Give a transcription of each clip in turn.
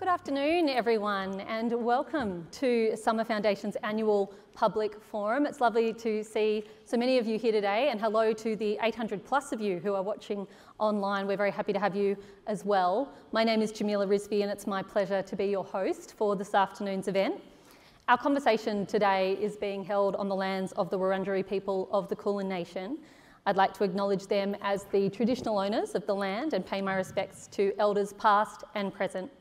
Good afternoon, everyone, and welcome to Summer Foundation's annual public forum. It's lovely to see so many of you here today, and hello to the 800 plus of you who are watching online. We're very happy to have you as well. My name is Jamila Rizvi, and it's my pleasure to be your host for this afternoon's event. Our conversation today is being held on the lands of the Wurundjeri people of the Kulin Nation. I'd like to acknowledge them as the traditional owners of the land and pay my respects to elders past and present.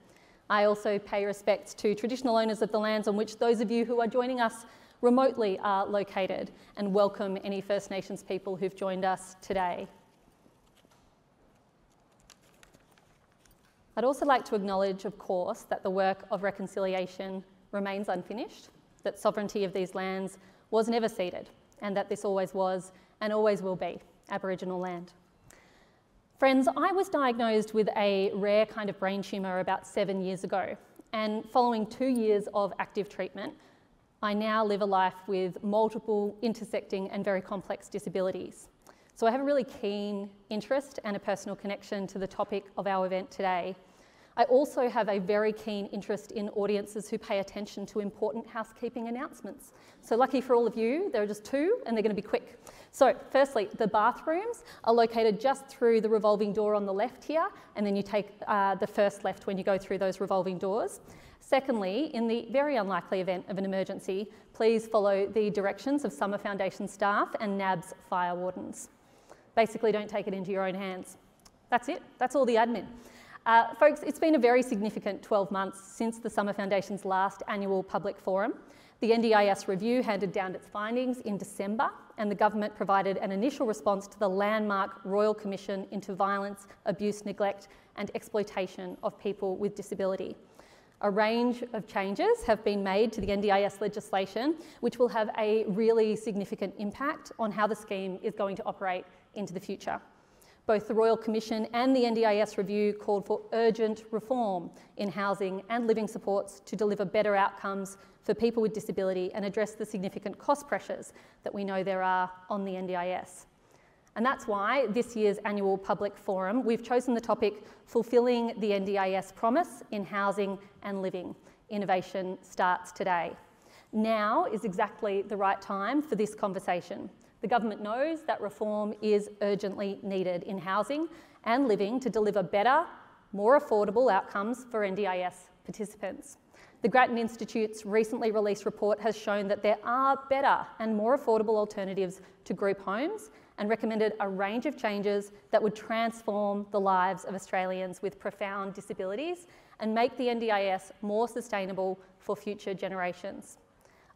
I also pay respects to traditional owners of the lands on which those of you who are joining us remotely are located, and welcome any First Nations people who've joined us today. I'd also like to acknowledge, of course, that the work of reconciliation remains unfinished, that sovereignty of these lands was never ceded, and that this always was and always will be Aboriginal land. Friends, I was diagnosed with a rare kind of brain tumour about 7 years ago, and following 2 years of active treatment, I now live a life with multiple intersecting and very complex disabilities. So I have a really keen interest and a personal connection to the topic of our event today. I also have a very keen interest in audiences who pay attention to important housekeeping announcements. So lucky for all of you, there are just two and they're going to be quick. So firstly, the bathrooms are located just through the revolving door on the left here, and then you take the first left when you go through those revolving doors. Secondly, in the very unlikely event of an emergency, please follow the directions of Summer Foundation staff and NAB's fire wardens. Basically, don't take it into your own hands. That's it, that's all the admin. Folks, it's been a very significant 12 months since the Summer Foundation's last annual public forum. The NDIS review handed down its findings in December, and the government provided an initial response to the landmark Royal Commission into Violence, Abuse, Neglect and Exploitation of People with Disability. A range of changes have been made to the NDIS legislation, which will have a really significant impact on how the scheme is going to operate into the future. Both the Royal Commission and the NDIS review called for urgent reform in housing and living supports to deliver better outcomes for people with disability and address the significant cost pressures that we know there are on the NDIS. And that's why this year's annual public forum, we've chosen the topic, Fulfilling the NDIS Promise in Housing and Living. Innovation starts today. Now is exactly the right time for this conversation. The government knows that reform is urgently needed in housing and living to deliver better, more affordable outcomes for NDIS participants. The Grattan Institute's recently released report has shown that there are better and more affordable alternatives to group homes and recommended a range of changes that would transform the lives of Australians with profound disabilities and make the NDIS more sustainable for future generations.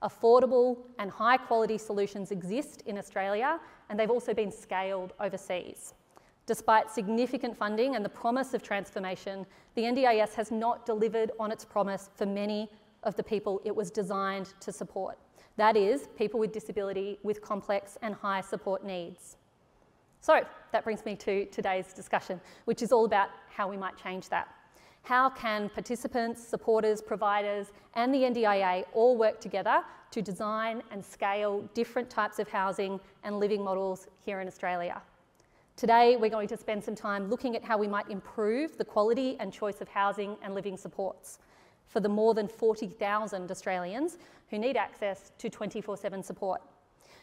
Affordable and high quality solutions exist in Australia, and they've also been scaled overseas. Despite significant funding and the promise of transformation, the NDIS has not delivered on its promise for many of the people it was designed to support. That is, people with disability with complex and high support needs. So that brings me to today's discussion, which is all about how we might change that. How can participants, supporters, providers and the NDIA all work together to design and scale different types of housing and living models here in Australia? Today we're going to spend some time looking at how we might improve the quality and choice of housing and living supports for the more than 40,000 Australians who need access to 24/7 support.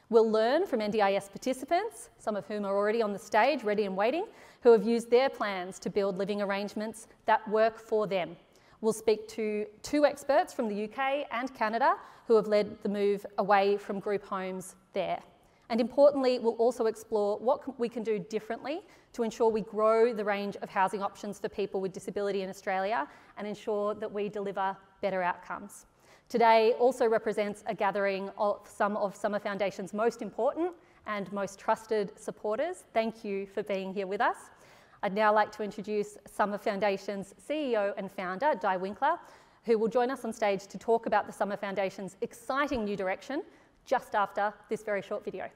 We'll learn from NDIS participants, some of whom are already on the stage, ready and waiting, who have used their plans to build living arrangements that work for them. We'll speak to two experts from the UK and Canada who have led the move away from group homes there. And importantly, we'll also explore what we can do differently to ensure we grow the range of housing options for people with disability in Australia and ensure that we deliver better outcomes. Today also represents a gathering of some of Summer Foundation's most important and most trusted supporters. Thank you for being here with us. I'd now like to introduce Summer Foundation's CEO and founder, Di Winkler, who will join us on stage to talk about the Summer Foundation's exciting new direction just after this very short video.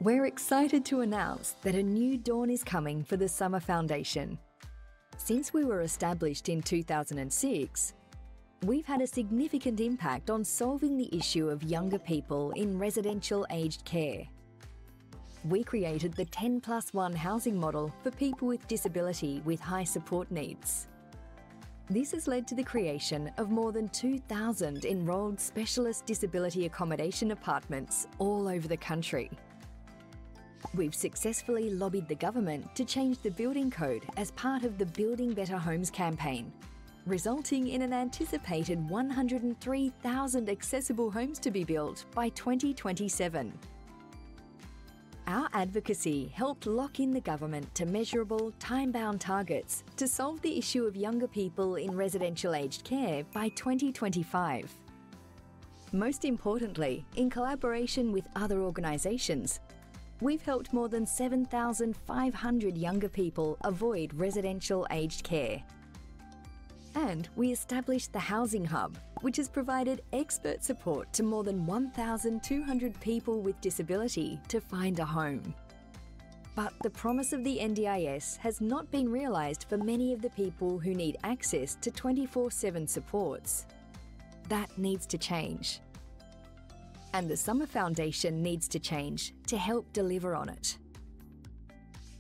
We're excited to announce that a new dawn is coming for the Summer Foundation. Since we were established in 2006, we've had a significant impact on solving the issue of younger people in residential aged care. We created the 10+1 housing model for people with disability with high support needs. This has led to the creation of more than 2,000 enrolled specialist disability accommodation apartments all over the country. We've successfully lobbied the government to change the building code as part of the Building Better Homes campaign, resulting in an anticipated 103,000 accessible homes to be built by 2027. Our advocacy helped lock in the government to measurable, time-bound targets to solve the issue of younger people in residential aged care by 2025. Most importantly, in collaboration with other organisations, we've helped more than 7,500 younger people avoid residential aged care. And we established the Housing Hub, which has provided expert support to more than 1,200 people with disability to find a home. But the promise of the NDIS has not been realised for many of the people who need access to 24/7 supports. That needs to change. And the Summer Foundation needs to change to help deliver on it.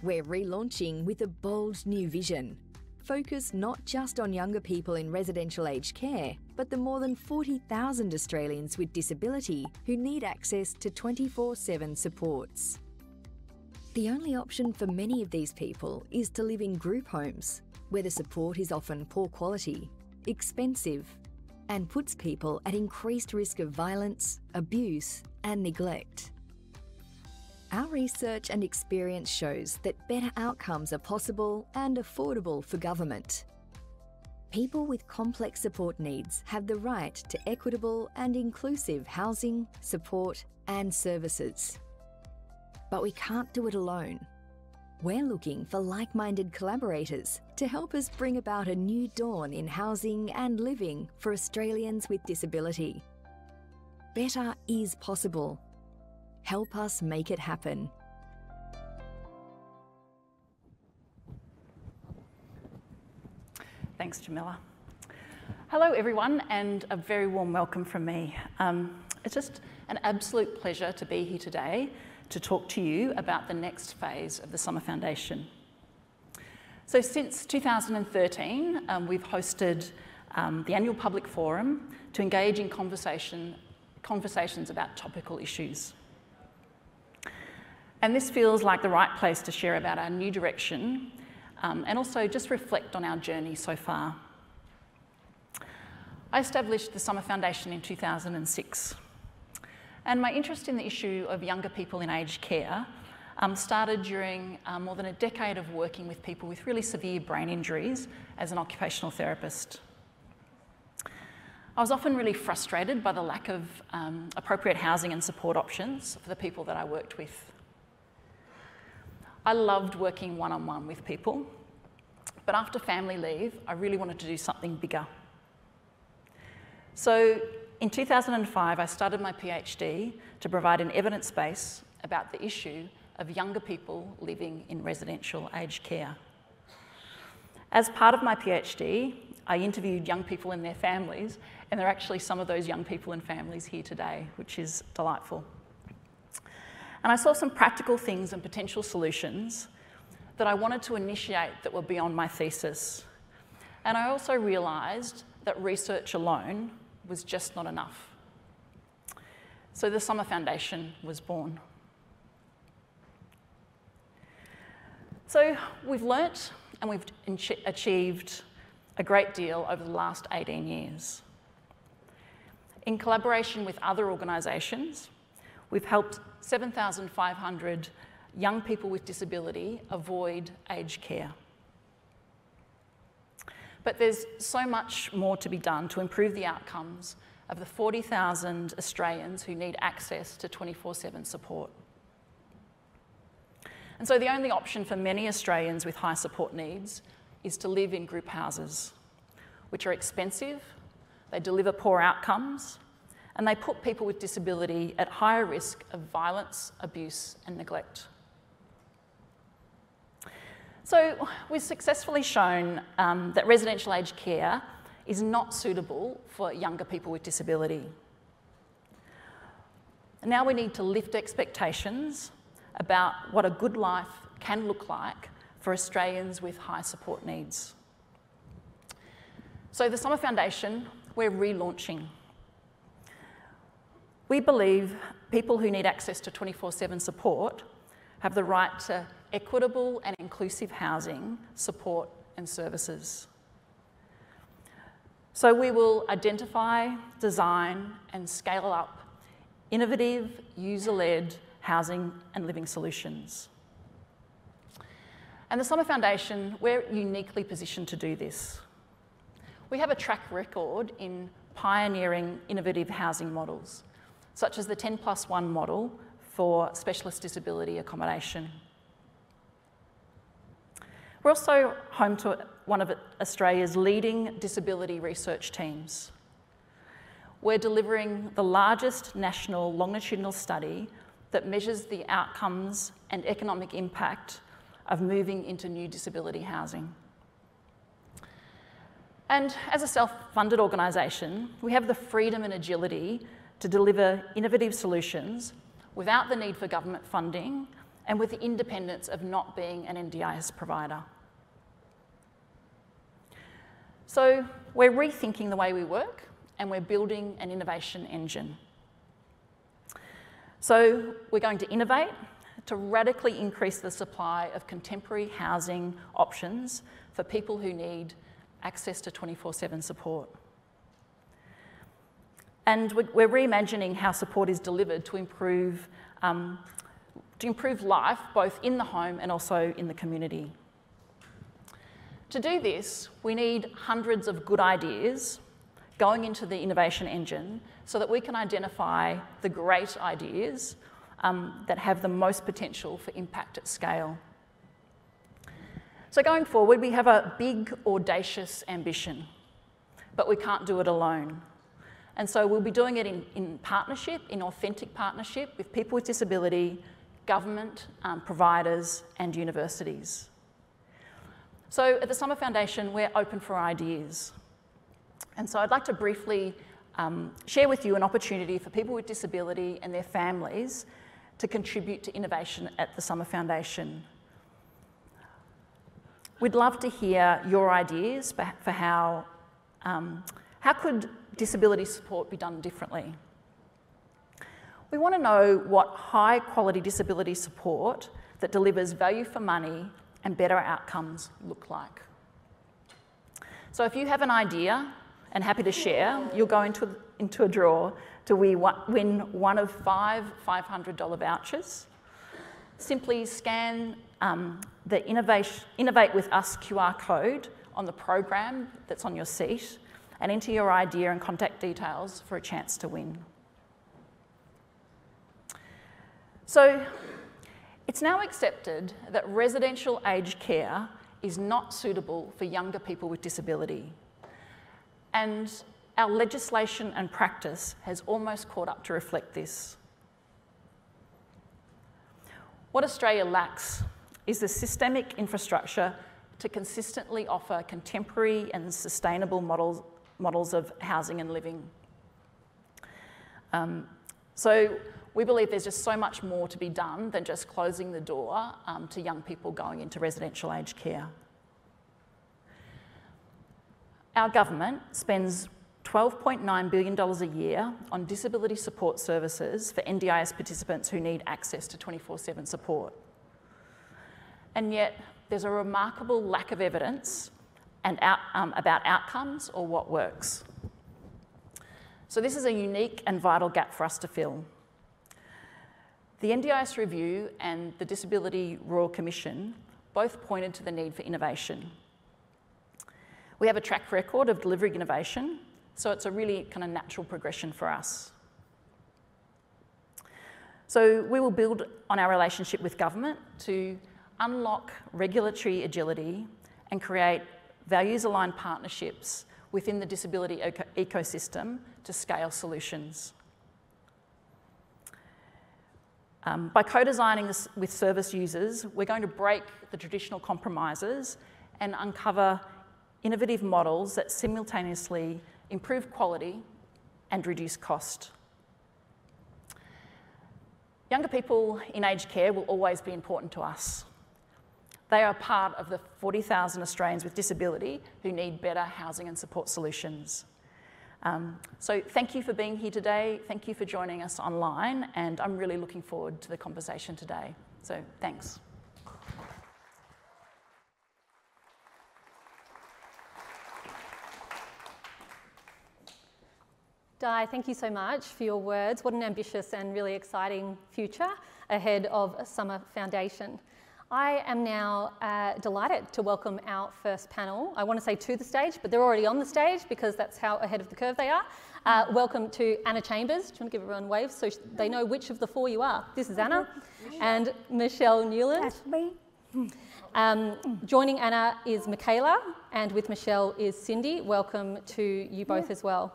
We're relaunching with a bold new vision, focused not just on younger people in residential aged care, but the more than 40,000 Australians with disability who need access to 24/7 supports. The only option for many of these people is to live in group homes, where the support is often poor quality, expensive, and puts people at increased risk of violence, abuse, and neglect. Our research and experience shows that better outcomes are possible and affordable for government. People with complex support needs have the right to equitable and inclusive housing, support, and services. But we can't do it alone. We're looking for like-minded collaborators to help us bring about a new dawn in housing and living for Australians with disability. Better is possible. Help us make it happen. Thanks, Jamila. Hello, everyone, and a very warm welcome from me. It's just an absolute pleasure to be here today to talk to you about the next phase of the Summer Foundation. So since 2013, we've hosted the annual public forum to engage in conversations about topical issues. And this feels like the right place to share about our new direction and also just reflect on our journey so far. I established the Summer Foundation in 2006, and my interest in the issue of younger people in aged care started during more than a decade of working with people with really severe brain injuries as an occupational therapist. I was often really frustrated by the lack of appropriate housing and support options for the people that I worked with. I loved working one-on-one with people, but after family leave, I really wanted to do something bigger. So in 2005, I started my PhD to provide an evidence base about the issue of younger people living in residential aged care. As part of my PhD, I interviewed young people and their families, and there are actually some of those young people and families here today, which is delightful. And I saw some practical things and potential solutions that I wanted to initiate that were beyond my thesis. And I also realised that research alone was just not enough. So the Summer Foundation was born. So we've learnt and we've achieved a great deal over the last 18 years. In collaboration with other organisations, we've helped 7,500 young people with disability avoid aged care. But there's so much more to be done to improve the outcomes of the 40,000 Australians who need access to 24/7 support. And so the only option for many Australians with high support needs is to live in group houses, which are expensive, they deliver poor outcomes, and they put people with disability at higher risk of violence, abuse, and neglect. So we've successfully shown that residential aged care is not suitable for younger people with disability. Now we need to lift expectations about what a good life can look like for Australians with high support needs. So the Summer Foundation, we're relaunching. We believe people who need access to 24/7 support have the right to equitable and inclusive housing, support and services. So we will identify, design and scale up innovative, user-led housing and living solutions. And the Summer Foundation, we're uniquely positioned to do this. We have a track record in pioneering innovative housing models, such as the 10+1 model for specialist disability accommodation. We're also home to one of Australia's leading disability research teams. We're delivering the largest national longitudinal study that measures the outcomes and economic impact of moving into new disability housing. And as a self-funded organisation, we have the freedom and agility to deliver innovative solutions without the need for government funding and with the independence of not being an NDIS provider. So we're rethinking the way we work and we're building an innovation engine. So we're going to innovate to radically increase the supply of contemporary housing options for people who need access to 24/7 support. And we're reimagining how support is delivered to improve life both in the home and also in the community. To do this, we need hundreds of good ideas going into the innovation engine so that we can identify the great ideas that have the most potential for impact at scale. So going forward, we have a big, audacious ambition, but we can't do it alone. And so we'll be doing it in partnership, in authentic partnership with people with disability, government, providers and universities. So at the Summer Foundation, we're open for ideas. And so I'd like to briefly share with you an opportunity for people with disability and their families to contribute to innovation at the Summer Foundation. We'd love to hear your ideas for how could disability support be done differently? We want to know what high quality disability support that delivers value for money and better outcomes look like. So if you have an idea and happy to share, you'll go into a draw to win one of 5 $500 vouchers. Simply scan the Innovate With Us QR code on the program that's on your seat and enter your idea and contact details for a chance to win. So it's now accepted that residential aged care is not suitable for younger people with disability. And our legislation and practice has almost caught up to reflect this. What Australia lacks is the systemic infrastructure to consistently offer contemporary and sustainable models of housing and living. So we believe there's just so much more to be done than just closing the door to young people going into residential aged care. Our government spends $12.9 billion a year on disability support services for NDIS participants who need access to 24/7 support. And yet there's a remarkable lack of evidence about outcomes or what works. So this is a unique and vital gap for us to fill. The NDIS Review and the Disability Royal Commission both pointed to the need for innovation. We have a track record of delivering innovation, so it's a really kind of natural progression for us. So we will build on our relationship with government to unlock regulatory agility and create values-aligned partnerships within the disability ecosystem to scale solutions. By co-designing this with service users, we're going to break the traditional compromises and uncover innovative models that simultaneously improve quality and reduce cost. Younger people in aged care will always be important to us. They are part of the 40,000 Australians with disability who need better housing and support solutions. So thank you for being here today. Thank you for joining us online, and I'm really looking forward to the conversation today. So thanks. Di, thank you so much for your words. What an ambitious and really exciting future ahead of Summer Foundation. I am now delighted to welcome our first panel. I want to say to the stage, but they're already on the stage because that's how ahead of the curve they are. Welcome to Anna Chambers. Do you want to give everyone waves so they know which of the four you are? This is Anna. And Michelle Newland. That's me. Joining Anna is Michaela, and with Michelle is Cindy. Welcome to you both as well.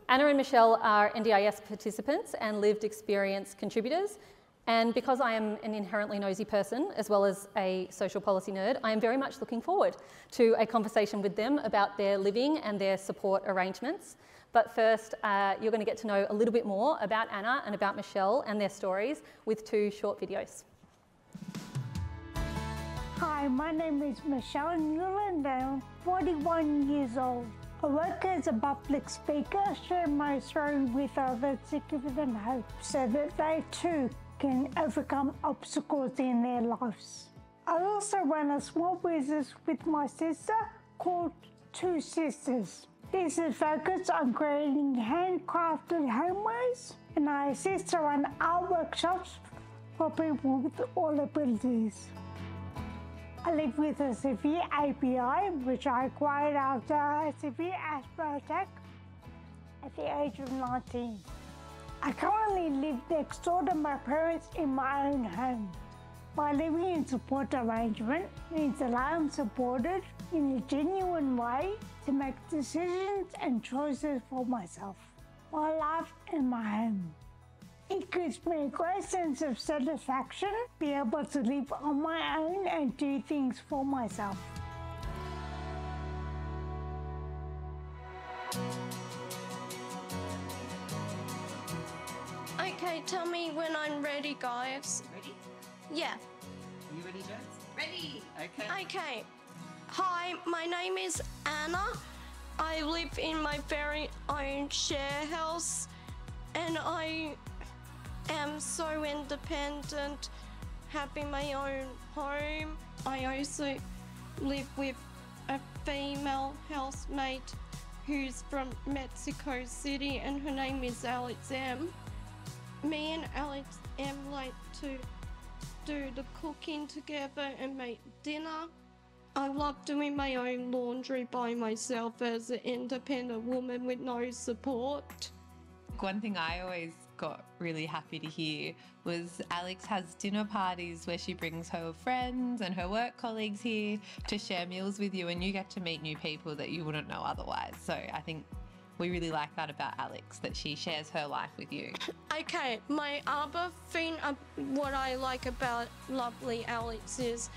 Anna and Michelle are NDIS participants and lived experience contributors. And because I am an inherently nosy person, as well as a social policy nerd, I am very much looking forward to a conversation with them about their living and their support arrangements. But first, you're going to get to know a little bit more about Anna and about Michelle and their stories with two short videos. Hi, my name is Michelle Newland. I'm 41 years old. I work as a public speaker, share my story with others to give them hope so that they too can overcome obstacles in their lives. I also run a small business with my sister called Two Sisters. This is focused on creating handcrafted homewares, and I assist to run art workshops for people with all abilities. I live with a severe API, which I acquired after a severe asthma attack at the age of 19. I currently live next door to my parents in my own home. My living in support arrangement means that I am supported in a genuine way to make decisions and choices for myself, my life and my home. It gives me a great sense of satisfaction, be able to live on my own and do things for myself. Okay, tell me when I'm ready, guys. Ready? Yeah. Are you ready, Jess? Ready. Okay. Okay. Hi, my name is Anna. I live in my very own share house, and I am so independent, having my own home. I also live with a female housemate who's from Mexico City, and her name is Alex M. Me and Alex M like to do the cooking together and make dinner. I love doing my own laundry by myself as an independent woman with no support. One thing I always got really happy to hear was Alex has dinner parties where she brings her friends and her work colleagues here to share meals with you, and you get to meet new people that you wouldn't know otherwise. So I think we really like that about Alex, that she shares her life with you. Okay, my other thing, what I like about lovely Alex is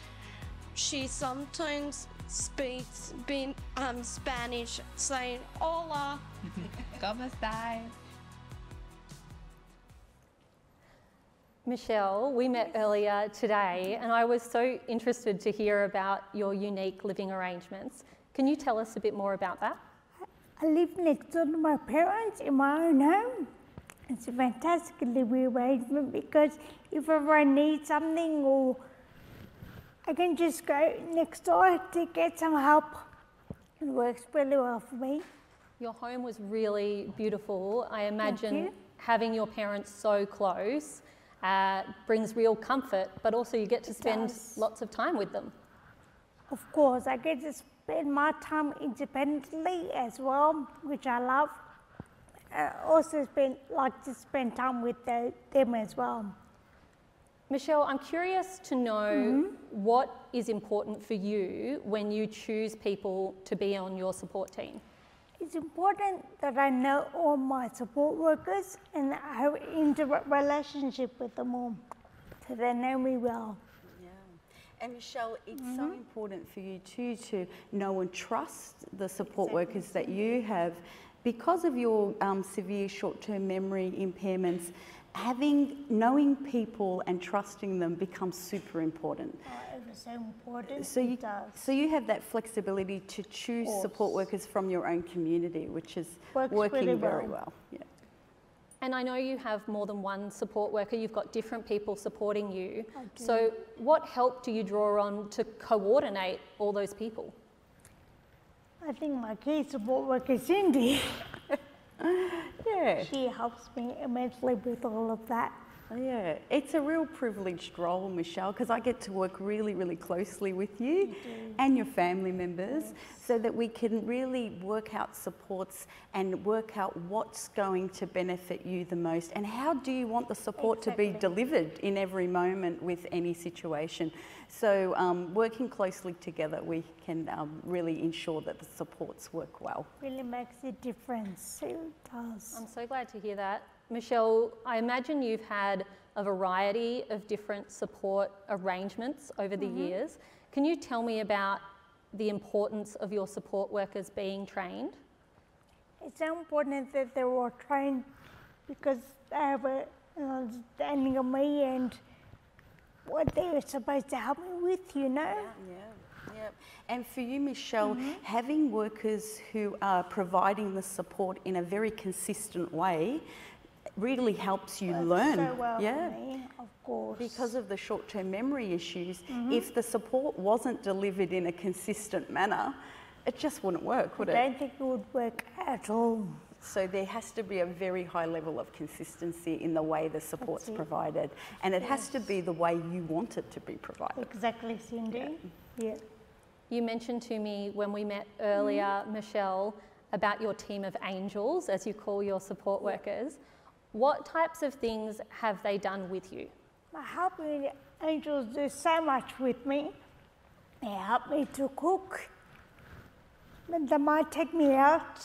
she sometimes speaks Spanish, saying hola. ¿Cómo estás? Michelle, we met earlier today and I was so interested to hear about your unique living arrangements. Can you tell us a bit more about that? I live next door to my parents in my own home. It's a fantastic living arrangement because if ever I need something, or I can just go next door to get some help. It works really well for me. Your home was really beautiful. I imagine having your parents so close brings real comfort, but also you get to spend lots of time with them. Of course, I get to spend my time independently as well, which I love. Also like to spend time with them as well. Michelle, I'm curious to know what is important for you when you choose people to be on your support team. It's important that I know all my support workers and I have an intimate relationship with them all, so they know me well. And Michelle, it's so important for you too to know and trust the support workers that you have. Because of your severe short-term memory impairments, knowing people and trusting them becomes super important. It was so important. So It does. so you have that flexibility to choose support workers from your own community, which is Works working really very well. well. Yeah. And I know you have more than one support worker, you've got different people supporting you. I do. So what help do you draw on to coordinate all those people? I think my key support worker is Cindy. Yeah. She helps me immensely with all of that. Yeah, it's a real privileged role, Michelle, because I get to work really, really closely with you and your family members so that we can really work out supports and work out what's going to benefit you the most and how do you want the support to be delivered in every moment with any situation. So working closely together, we can really ensure that the supports work well. Really makes a difference. It does. I'm so glad to hear that. Michelle, I imagine you've had a variety of different support arrangements over the years. Can you tell me about the importance of your support workers being trained? It's so important that they're all trained because they have an understanding of me and what they're supposed to help me with, you know? Yeah. And for you, Michelle, having workers who are providing the support in a very consistent way really helps you learn. So well for me, of course. Because of the short-term memory issues, if the support wasn't delivered in a consistent manner, it just wouldn't work, would it? I don't think it would work at all. So there has to be a very high level of consistency in the way the support's provided, and it has to be the way you want it to be provided. Exactly, Cindy. Yeah. You mentioned to me when we met earlier, Michelle, about your team of angels, as you call your support workers. What types of things have they done with you? My helping angels do so much with me. They help me to cook. And they might take me out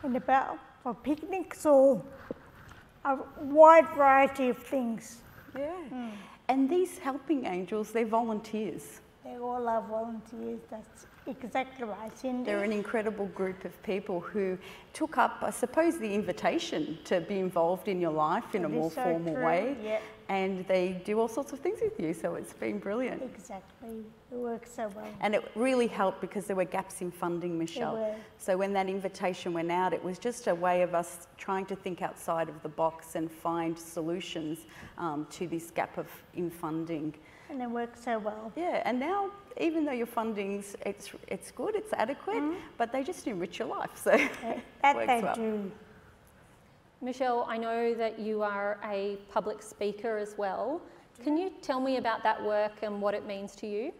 and about for picnics or a wide variety of things. Yeah. And these helping angels, they're volunteers. They all are volunteers. That's exactly right, Cindy. They're an incredible group of people who took up, I suppose, the invitation to be involved in your life in a more formal way. Yeah. And they do all sorts of things with you, so it's been brilliant. Exactly. It works so well. And it really helped because there were gaps in funding, Michelle. There were. So when that invitation went out, it was just a way of us trying to think outside of the box and find solutions to this gap in funding. And it works so well. Yeah, and now, even though your funding's, it's good, it's adequate, but they just enrich your life, so That works they well. do. Michelle, I know that you are a public speaker as well. Can you tell me about that work and what it means to you?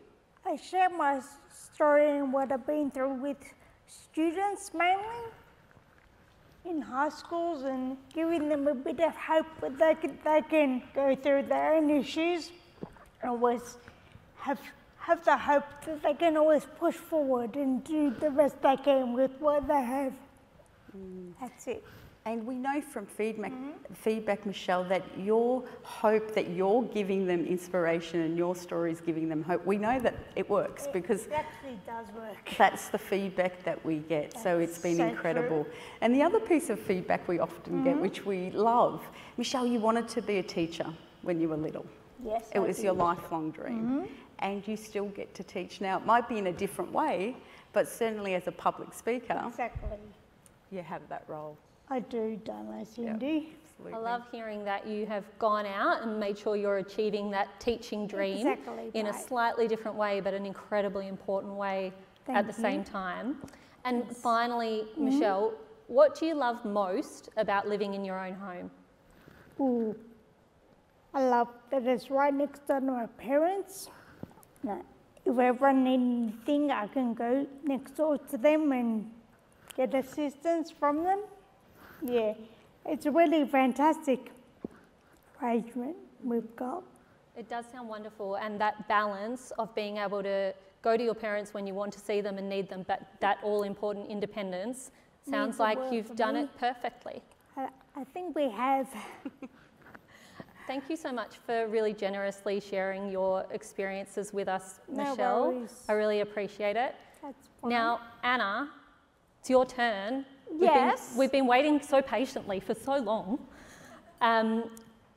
I share my story and what I've been through with students mainly in high schools and giving them a bit of hope that they can go through their own issues and always have the hope that they can always push forward and do the best they can with what they have. That's it. And we know from feedback, Michelle, that your hope, that you're giving them inspiration and your story is giving them hope. We know that it works because It actually does work. that's the feedback that we get. So it's been so incredible. true. And the other piece of feedback we often get, which we love, Michelle, you wanted to be a teacher when you were little. Yes, It I was do. your lifelong dream. And you still get to teach now. It might be in a different way, but certainly as a public speaker, Exactly. you have that role. I do, don't I, Cindy? Absolutely. I love hearing that you have gone out and made sure you're achieving that teaching dream Exactly in a right. slightly different way, but an incredibly important way at the same time. And finally, Michelle, what do you love most about living in your own home? Ooh. I love that it's right next door to my parents. Now, if I ever need anything, I can go next door to them and get assistance from them. Yeah, it's a really fantastic arrangement we've got. It does sound wonderful, and that balance of being able to go to your parents when you want to see them and need them, but that all-important independence sounds Means the like world you've to done me. it perfectly. I think we have. Thank you so much for really generously sharing your experiences with us, No Michelle. worries. I really appreciate it. That's fine. Now, Anna, it's your turn. Yes. We've been waiting so patiently for so long.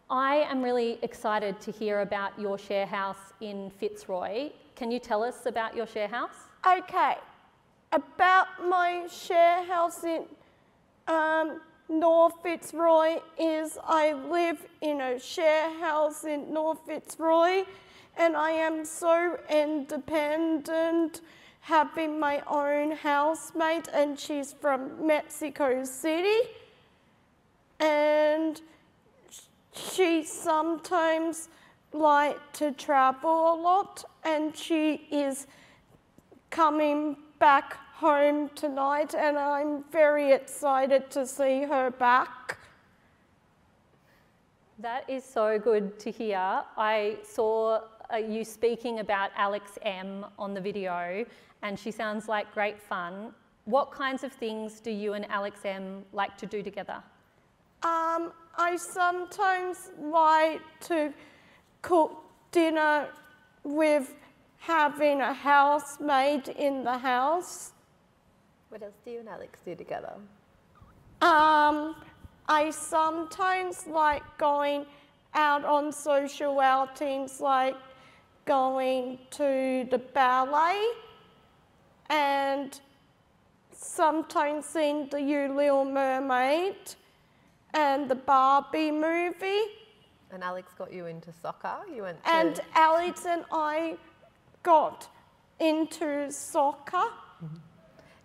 I am really excited to hear about your share house in Fitzroy. Can you tell us about your share house? Okay, about my share house in North Fitzroy is I live in a share house in North Fitzroy, and I am so independent, having my own housemate, and she's from Mexico City, and she sometimes likes to travel a lot, and she is coming back home tonight, and I'm very excited to see her back. That is so good to hear. I saw you speaking about Alex M on the video, and she sounds like great fun. What kinds of things do you and Alex M like to do together? I sometimes like to cook dinner with having a housemaid in the house. What else do you and Alex do together? I sometimes like going out on social outings, like going to the ballet and sometimes seeing the You Little Mermaid and the Barbie movie. And Alex got you into soccer? You went to... And Alex and I got into soccer. Mm-hmm.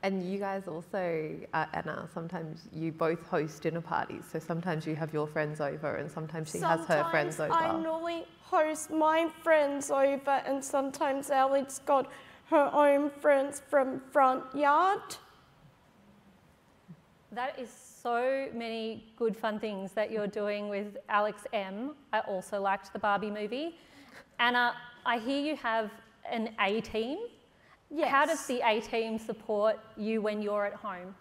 And you guys also, Anna, sometimes you both host dinner parties. So sometimes you have your friends over and sometimes she has her friends over. I normally host my friends over, and sometimes Alex got her own friends from front yard. That is so many good fun things that you're doing with Alex M. I also liked the Barbie movie. Anna, I hear you have an A-team. Yes. How does the A-team support you when you're at home?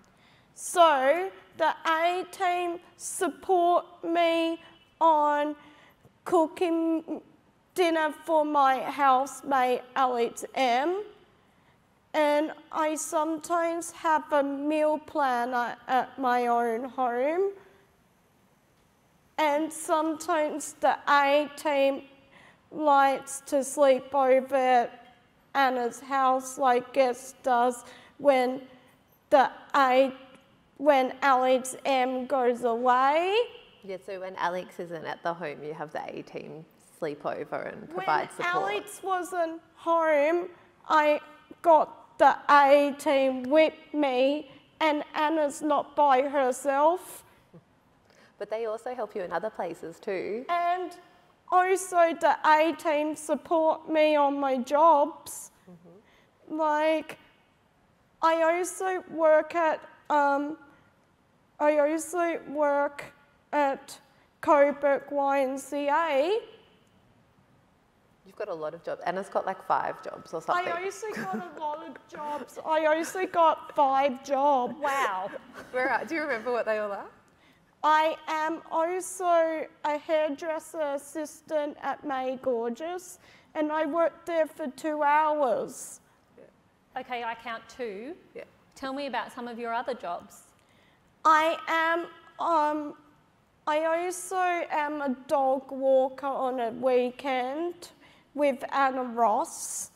So the A-team support me on cooking dinner for my housemate Alex M. And I sometimes have a meal planner at my own home. And sometimes the A-team likes to sleep over at Anna's house like Guest does when Alex M goes away. Yeah, so when Alex isn't at the home, you have the A-team sleep over and provide support. When Alex wasn't home, I got the A-team with me, and Anna's not by herself. But they also help you in other places too. And also the A-team support me on my jobs. Mm-hmm. Like, I also work at Coburg YMCA. You've got a lot of jobs. Anna's got like 5 jobs or something. I also got a lot of jobs. I also got 5 jobs. Wow. Do you remember what they all are? I am also a hairdresser assistant at May Gorgeous, and I worked there for 2 hours. Yeah. Okay, I count 2. Yeah. Tell me about some of your other jobs. I also am a dog walker on a weekend with Anna Ross,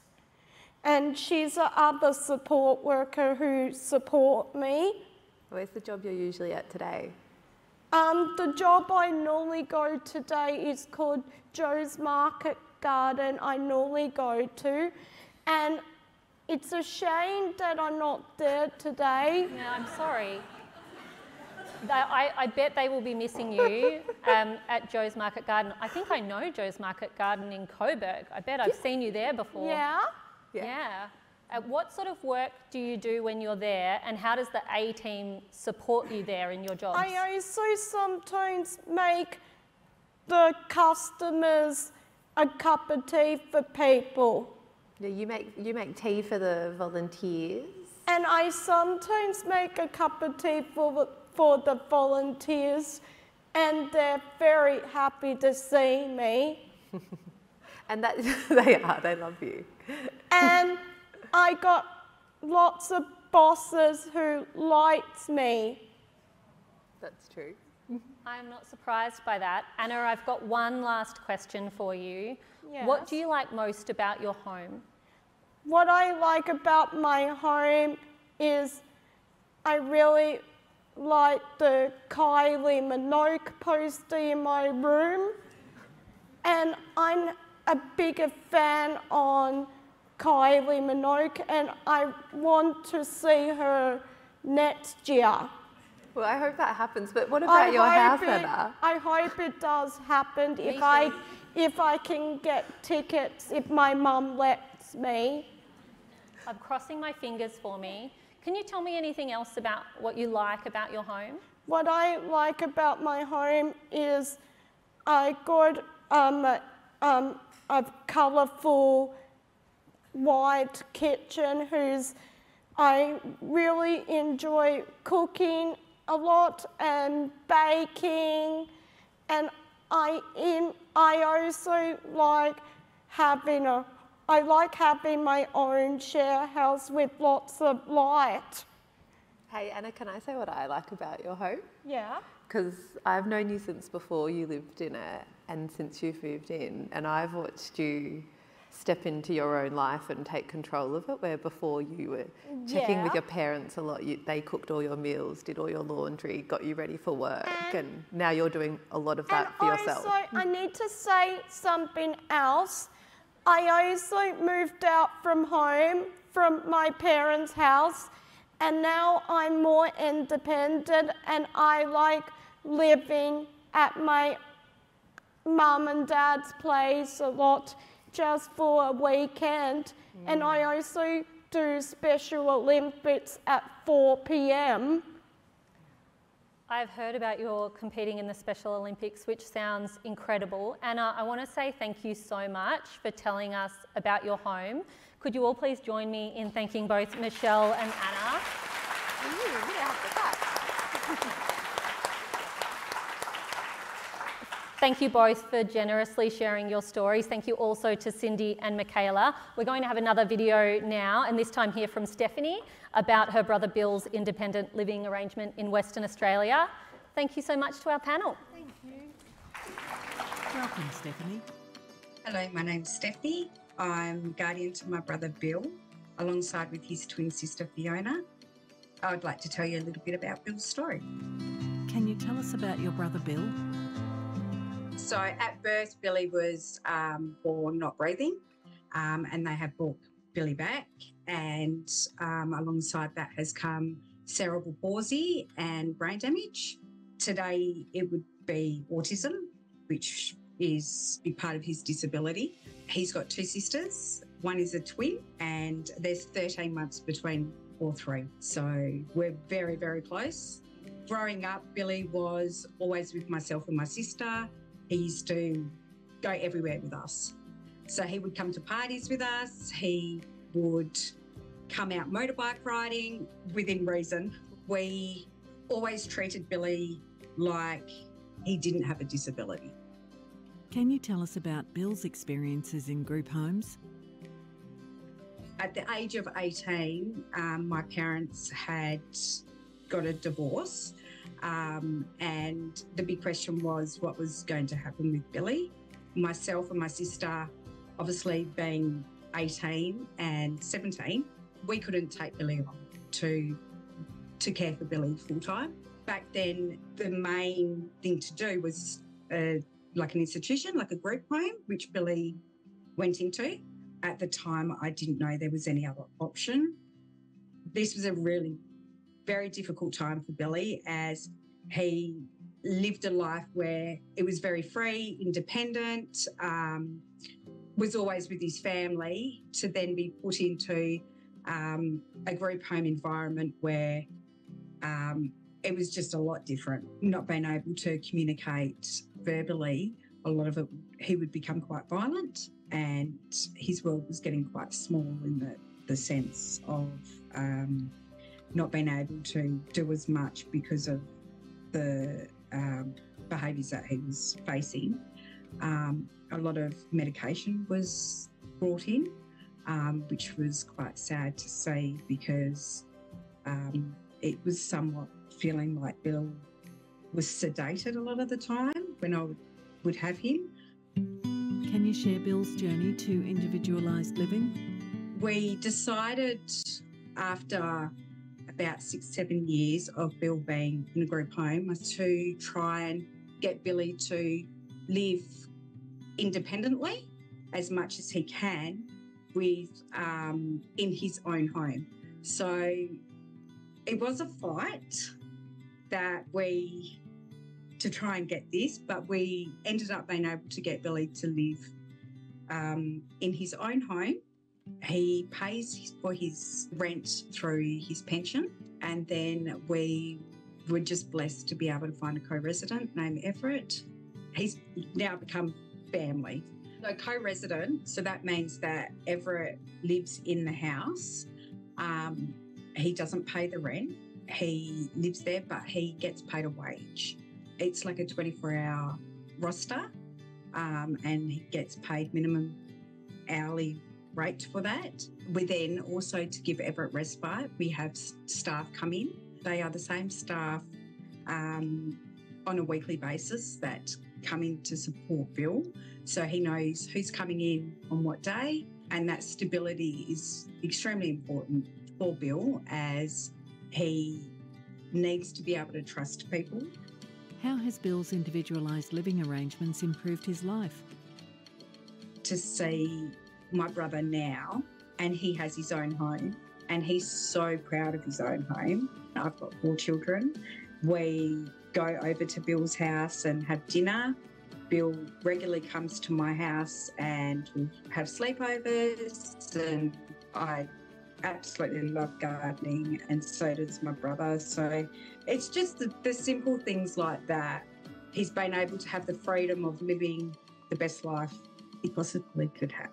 and she's the other support worker who support me. Where's the job you're usually at today? The job I normally go today is called Joe's Market Garden. I normally go to, and it's a shame that I'm not there today. Yeah, I'm sorry. I bet they will be missing you at Joe's Market Garden. I think I know Joe's Market Garden in Coburg. I bet I've seen you there before. Yeah? Yeah. What sort of work do you do when you're there, and how does the A-team support you there in your jobs? I also sometimes make the customers a cup of tea for people. Yeah, you make tea for the volunteers. And I sometimes make a cup of tea for the volunteers, and they're very happy to see me. And that they love you. And I got lots of bosses who liked me. That's true. I'm not surprised by that. Anna, I've got one last question for you. Yes. What do you like most about your home? What I like about my home is I really like the Kylie Minogue poster in my room, and I'm a bigger fan on Kylie Minogue, and I want to see her next year. Well, I hope that happens, but what about your house, Anna? I hope it does happen if I can get tickets, if my mum lets me. I'm crossing my fingers for me. Can you tell me anything else about what you like about your home? What I like about my home is I got a colourful white kitchen I really enjoy cooking a lot and baking, and I also like having my own share house with lots of light. Hey, Anna, can I say what I like about your home? Yeah. Because I've known you since before you lived in it and since you've moved in, and I've watched you step into your own life and take control of it, where before you were checking with your parents a lot. They cooked all your meals, did all your laundry, got you ready for work, and now you're doing a lot of that for yourself. Also, I need to say something else. I also moved out from home, from my parents' house, and now I'm more independent, and I like living at my mum and dad's place a lot, just for a weekend. And I also do Special Olympics at 4 p.m. I've heard about your competing in the Special Olympics, which sounds incredible. Anna, I want to say thank you so much for telling us about your home. Could you all please join me in thanking both Michelle and Anna? Thank you both for generously sharing your stories. Thank you also to Cindy and Michaela. We're going to have another video now, and this time hear from Stephanie about her brother Bill's independent living arrangement in Western Australia. Thank you so much to our panel. Thank you. Welcome, Stephanie. Hello, my name's Stephanie. I'm guardian to my brother Bill, alongside with his twin sister Fiona. I would like to tell you a little bit about Bill's story. Can you tell us about your brother Bill? So at birth, Billy was born not breathing, and they have brought Billy back, and alongside that has come cerebral palsy and brain damage. Today it would be autism, which is a big part of his disability. He's got two sisters. One is a twin, and there's 13 months between all three. So we're very, very close. Growing up, Billy was always with myself and my sister. He used to go everywhere with us. So he would come to parties with us. He would come out motorbike riding within reason. We always treated Billy like he didn't have a disability. Can you tell us about Bill's experiences in group homes? At the age of 18, my parents had got a divorce. And the big question was what was going to happen with Billy. Myself and my sister, obviously being 18 and 17, we couldn't take Billy on to care for Billy full time. Back then, the main thing to do was like an institution, like a group home, which Billy went into. At the time, I didn't know there was any other option. This was a really very difficult time for Billy, as he lived a life where it was very free, independent, was always with his family, to then be put into a group home environment where it was just a lot different. Not being able to communicate verbally, a lot of it, he would become quite violent, and his world was getting quite small in the sense of not being able to do as much because of the behaviours that he was facing. A lot of medication was brought in, which was quite sad to see, because it was somewhat feeling like Bill was sedated a lot of the time when I would have him. Can you share Bill's journey to individualised living? We decided after about 6-7 years of Bill being in a group home to try and get Billy to live independently as much as he can with in his own home. So it was a fight that to try and get this, but we ended up being able to get Billy to live in his own home. He pays for his rent through his pension, and then we were just blessed to be able to find a co-resident named Everett. He's now become family. So co-resident, so that means that Everett lives in the house. He doesn't pay the rent. He lives there, but he gets paid a wage. It's like a 24-hour roster, and he gets paid minimum hourly rate for that. We then also, to give Everett respite, we have staff come in. They are the same staff on a weekly basis that come in to support Bill. So he knows who's coming in on what day, and that stability is extremely important for Bill as he needs to be able to trust people. How has Bill's individualised living arrangements improved his life? To see my brother now, and he has his own home, and he's so proud of his own home. I've got 4 children. We go over to Bill's house and have dinner. Bill regularly comes to my house and we have sleepovers, and I absolutely love gardening, and so does my brother. So it's just the simple things like that. He's been able to have the freedom of living the best life he possibly could have.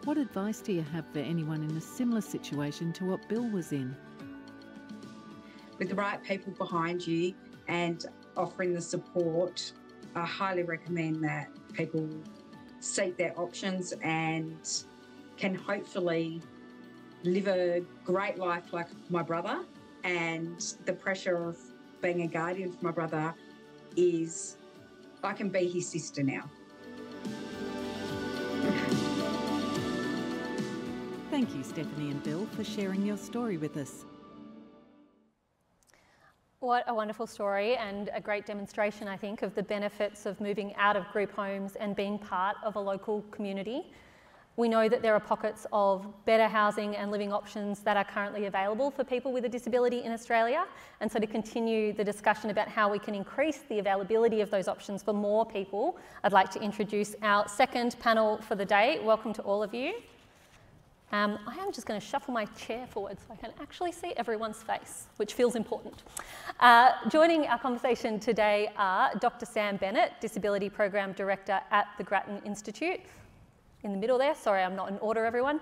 What advice do you have for anyone in a similar situation to what Bill was in? With the right people behind you and offering the support, I highly recommend that people seek their options and can hopefully live a great life like my brother. And the pressure of being a guardian for my brother is I can be his sister now. Thank you, Stephanie and Bill, for sharing your story with us. What a wonderful story, and a great demonstration, I think, of the benefits of moving out of group homes and being part of a local community. We know that there are pockets of better housing and living options that are currently available for people with a disability in Australia. And so to continue the discussion about how we can increase the availability of those options for more people, I'd like to introduce our second panel for the day. Welcome to all of you. I am just going to shuffle my chair forward so I can actually see everyone's face, which feels important. Joining our conversation today are Dr. Sam Bennett, Disability Program Director at the Grattan Institute. In the middle there, sorry, I'm not in order, everyone.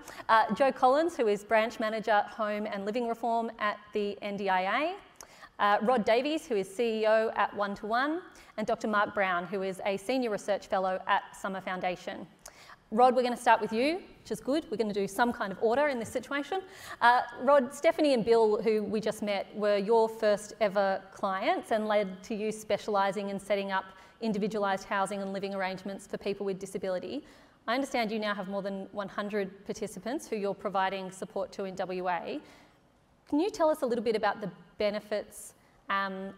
Jo Collins, who is Branch Manager, Home and Living Reform at the NDIA. Rod Davies, who is CEO at One-to-One, and Dr. Mark Brown, who is a Senior Research Fellow at Summer Foundation. Rod, we're going to start with you, which is good. We're going to do some kind of order in this situation. Rod, Stephanie and Bill, who we just met, were your first ever clients and led to you specialising in setting up individualised housing and living arrangements for people with disability. I understand you now have more than 100 participants who you're providing support to in WA. Can you tell us a little bit about the benefits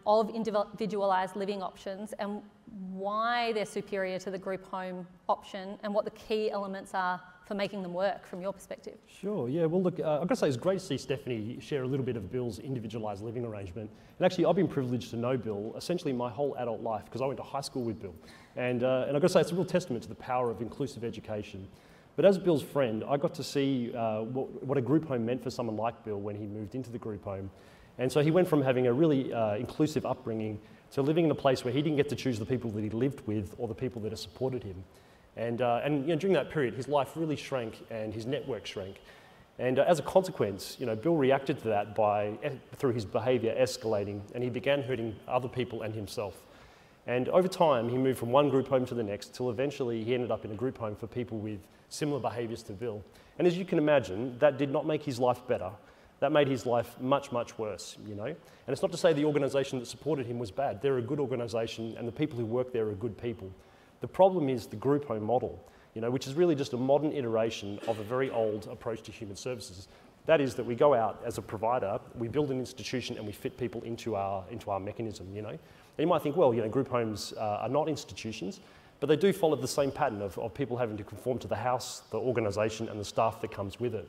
of individualised living options and why they're superior to the group home option, and what the key elements are for making them work from your perspective? Sure, yeah, well look, I've got to say it's great to see Stephanie share a little bit of Bill's individualised living arrangement. And actually I've been privileged to know Bill essentially my whole adult life because I went to high school with Bill. And I've got to say it's a real testament to the power of inclusive education. But as Bill's friend, I got to see what a group home meant for someone like Bill when he moved into the group home. And so he went from having a really inclusive upbringing to living in a place where he didn't get to choose the people that he lived with or the people that have supported him. And you know, during that period, his life really shrank and his network shrank. And as a consequence, you know, Bill reacted to that through his behaviour escalating, and he began hurting other people and himself. And over time, he moved from one group home to the next till eventually he ended up in a group home for people with similar behaviours to Bill. And as you can imagine, that did not make his life better. that made his life much, much worse, you know. And it's not to say the organisation that supported him was bad. They're a good organisation and the people who work there are good people. The problem is the group home model, you know, which is really just a modern iteration of a very old approach to human services. That is that we go out as a provider, we build an institution and we fit people into our mechanism, you know. And you might think, well, you know, group homes are not institutions, but they do follow the same pattern of people having to conform to the house, the organisation and the staff that comes with it.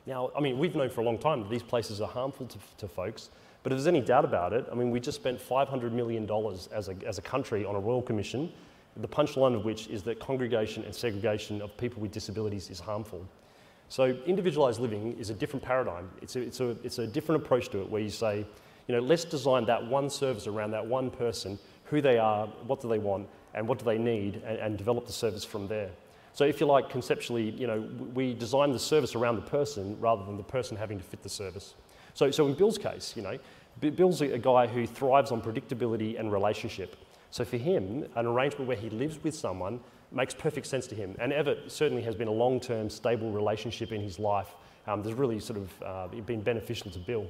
Now, I mean, we've known for a long time that these places are harmful to folks, but if there's any doubt about it, I mean, we just spent $500 million as a country on a Royal Commission, the punchline of which is that congregation and segregation of people with disabilities is harmful. So individualised living is a different paradigm. It's a different approach to it where you say, you know, let's design that one service around that one person, who they are, what do they want, and what do they need, and develop the service from there. So if you like, conceptually, you know, we design the service around the person rather than the person having to fit the service. So in Bill's case, you know, Bill's a guy who thrives on predictability and relationship. So for him, an arrangement where he lives with someone makes perfect sense to him. And Everett certainly has been a long-term, stable relationship in his life that's really sort of been beneficial to Bill.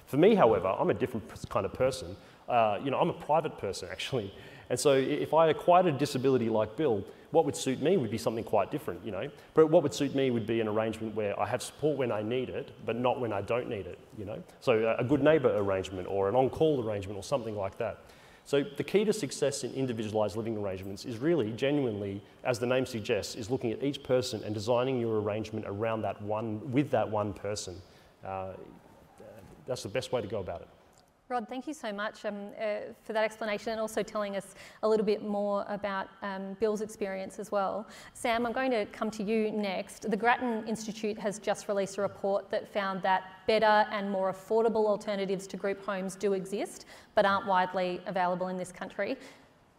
For me, however, I'm a different kind of person. You know, I'm a private person, actually. And so if I acquired a disability like Bill, what would suit me would be something quite different, you know. But what would suit me would be an arrangement where I have support when I need it, but not when I don't need it, you know. So a good neighbour arrangement or an on-call arrangement or something like that. So the key to success in individualised living arrangements is really, genuinely, as the name suggests, is looking at each person and designing your arrangement around that one, with that one person. That's the best way to go about it. Rod, thank you so much for that explanation and also telling us a little bit more about Bill's experience as well. Sam, I'm going to come to you next. The Grattan Institute has just released a report that found that better and more affordable alternatives to group homes do exist, but aren't widely available in this country.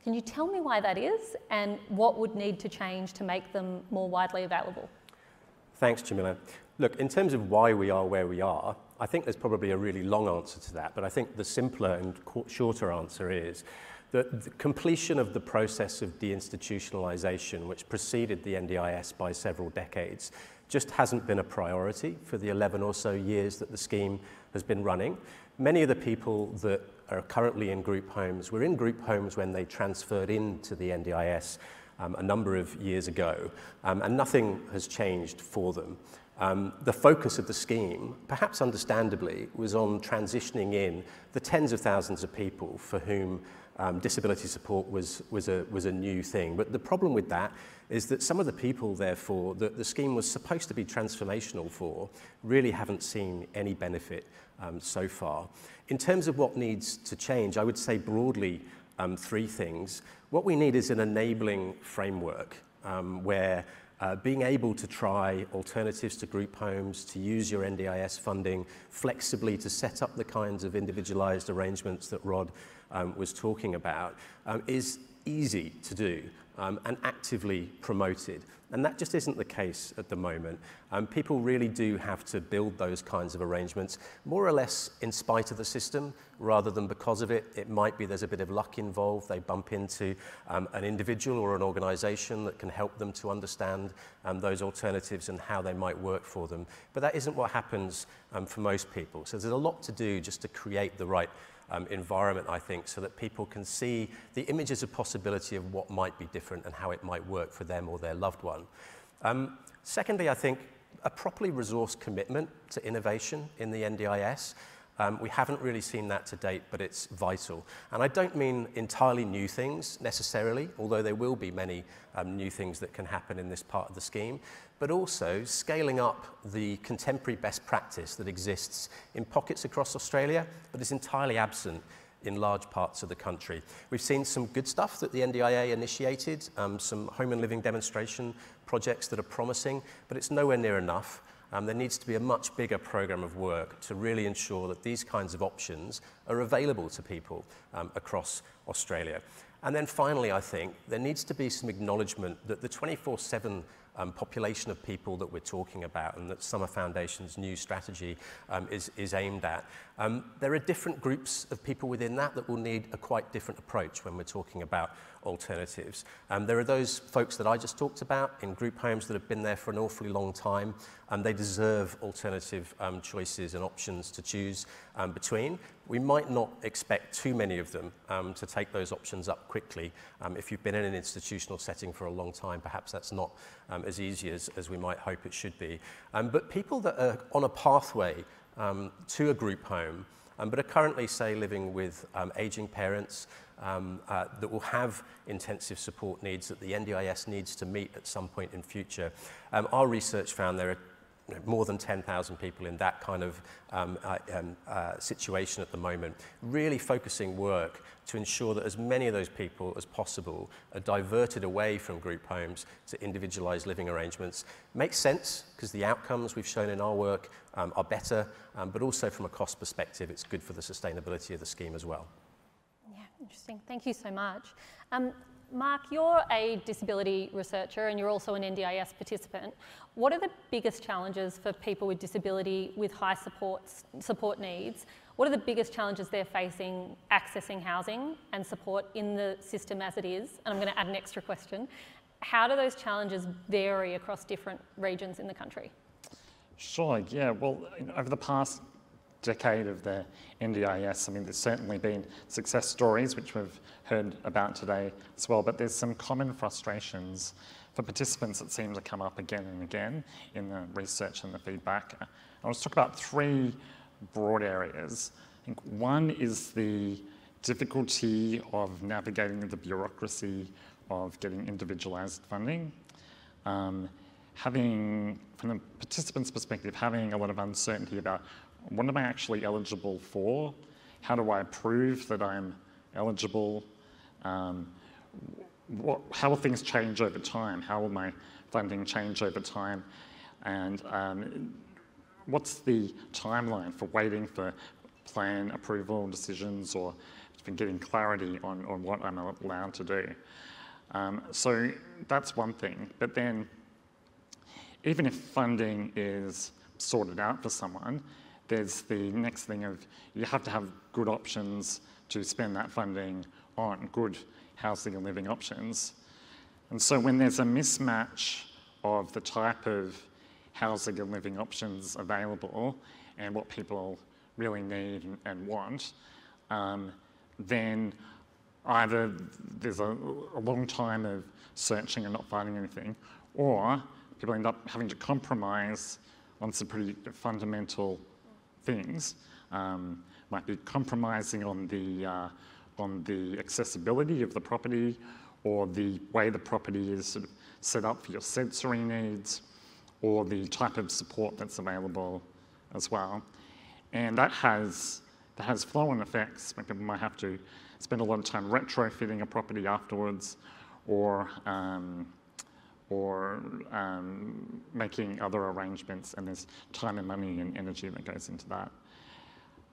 Can you tell me why that is and what would need to change to make them more widely available? Thanks, Jamila. Look, in terms of why we are where we are, I think there's probably a really long answer to that, but I think the simpler and shorter answer is that the completion of the process of deinstitutionalisation, which preceded the NDIS by several decades, just hasn't been a priority for the 11 or so years that the scheme has been running. Many of the people that are currently in group homes were in group homes when they transferred into the NDIS a number of years ago, and nothing has changed for them. The focus of the scheme, perhaps understandably, was on transitioning in the tens of thousands of people for whom disability support was a new thing. But the problem with that is that some of the people, therefore, that the scheme was supposed to be transformational for, really haven't seen any benefit so far. In terms of what needs to change, I would say broadly three things. What we need is an enabling framework where being able to try alternatives to group homes, to use your NDIS funding flexibly to set up the kinds of individualised arrangements that Rod was talking about is easy to do and actively promoted. And that just isn't the case at the moment. People really do have to build those kinds of arrangements, more or less in spite of the system, rather than because of it. It might be there's a bit of luck involved. They bump into an individual or an organisation that can help them to understand those alternatives and how they might work for them. But that isn't what happens for most people. So there's a lot to do just to create the right environment, I think, so that people can see the images of possibility of what might be different and how it might work for them or their loved one. Secondly, I think a properly resourced commitment to innovation in the NDIS. We haven't really seen that to date, but it's vital. And I don't mean entirely new things necessarily, although there will be many new things that can happen in this part of the scheme, but also scaling up the contemporary best practice that exists in pockets across Australia, but is entirely absent in large parts of the country. We've seen some good stuff that the NDIA initiated, some home and living demonstration projects that are promising, but it's nowhere near enough. There needs to be a much bigger program of work to really ensure that these kinds of options are available to people across Australia. And then finally, I think there needs to be some acknowledgement that the 24/7 population of people that we're talking about and that Summer Foundation's new strategy is aimed at. There are different groups of people within that will need a quite different approach when we're talking about alternatives. There are those folks that I just talked about in group homes that have been there for an awfully long time, and they deserve alternative choices and options to choose between. We might not expect too many of them to take those options up quickly. If you've been in an institutional setting for a long time, perhaps that's not as easy as we might hope it should be. But people that are on a pathway to a group home, but are currently, say, living with aging parents that will have intensive support needs that the NDIS needs to meet at some point in future. Our research found there are more than 10,000 people in that kind of situation at the moment, really focusing work to ensure that as many of those people as possible are diverted away from group homes to individualised living arrangements. Makes sense because the outcomes we've shown in our work are better, but also from a cost perspective, it's good for the sustainability of the scheme as well. Yeah, interesting. Thank you so much. Mark, you're a disability researcher and you're also an NDIS participant. What are the biggest challenges for people with disability with high support needs? What are the biggest challenges they're facing accessing housing and support in the system as it is? And I'm going to add an extra question. How do those challenges vary across different regions in the country? Sure, yeah. Well, over the past decade of the NDIS, I mean, there's certainly been success stories, which we've heard about today as well, but there's some common frustrations for participants that seem to come up again and again in the research and the feedback. I want to talk about three broad areas. I think one is the difficulty of navigating the bureaucracy of getting individualised funding. From the participant's perspective, having a lot of uncertainty about what am I actually eligible for? How do I prove that I'm eligible? How will things change over time? How will my funding change over time? And what's the timeline for waiting for plan approval decisions or for getting clarity on what I'm allowed to do? So that's one thing. But then, even if funding is sorted out for someone, there's the next thing of you have to have good options to spend that funding on, good housing and living options. And so when there's a mismatch of the type of housing and living options available and what people really need and want, then either there's a long time of searching and not finding anything, or people end up having to compromise on some pretty fundamental things. Might be compromising on the accessibility of the property or the way the property is sort of set up for your sensory needs or the type of support that's available as well. And that has flow-on effects when people might have to spend a lot of time retrofitting a property afterwards or making other arrangements, and there's time and money and energy that goes into that.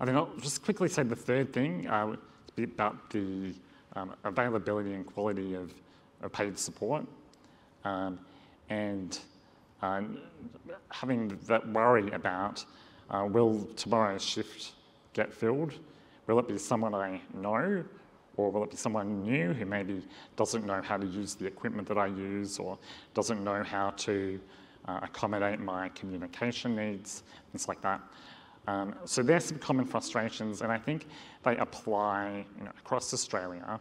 I think I'll just quickly say the third thing about the availability and quality of paid support, and having that worry about will tomorrow's shift get filled? Will it be someone I know? Or will it be someone new who maybe doesn't know how to use the equipment that I use or doesn't know how to accommodate my communication needs, things like that. So there's some common frustrations, and I think they apply across Australia,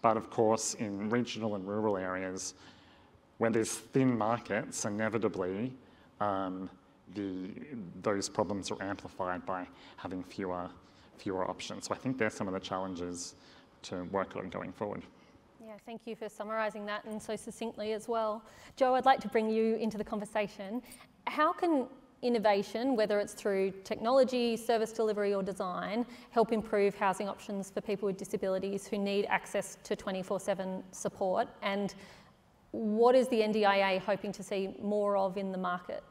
but of course in regional and rural areas where there's thin markets, inevitably those problems are amplified by having fewer options. So I think there's some of the challenges to work on going forward. Yeah, thank you for summarising that and so succinctly as well. Jo, I'd like to bring you into the conversation. How can innovation, whether it's through technology, service delivery or design, help improve housing options for people with disabilities who need access to 24/7 support? And what is the NDIA hoping to see more of in the market?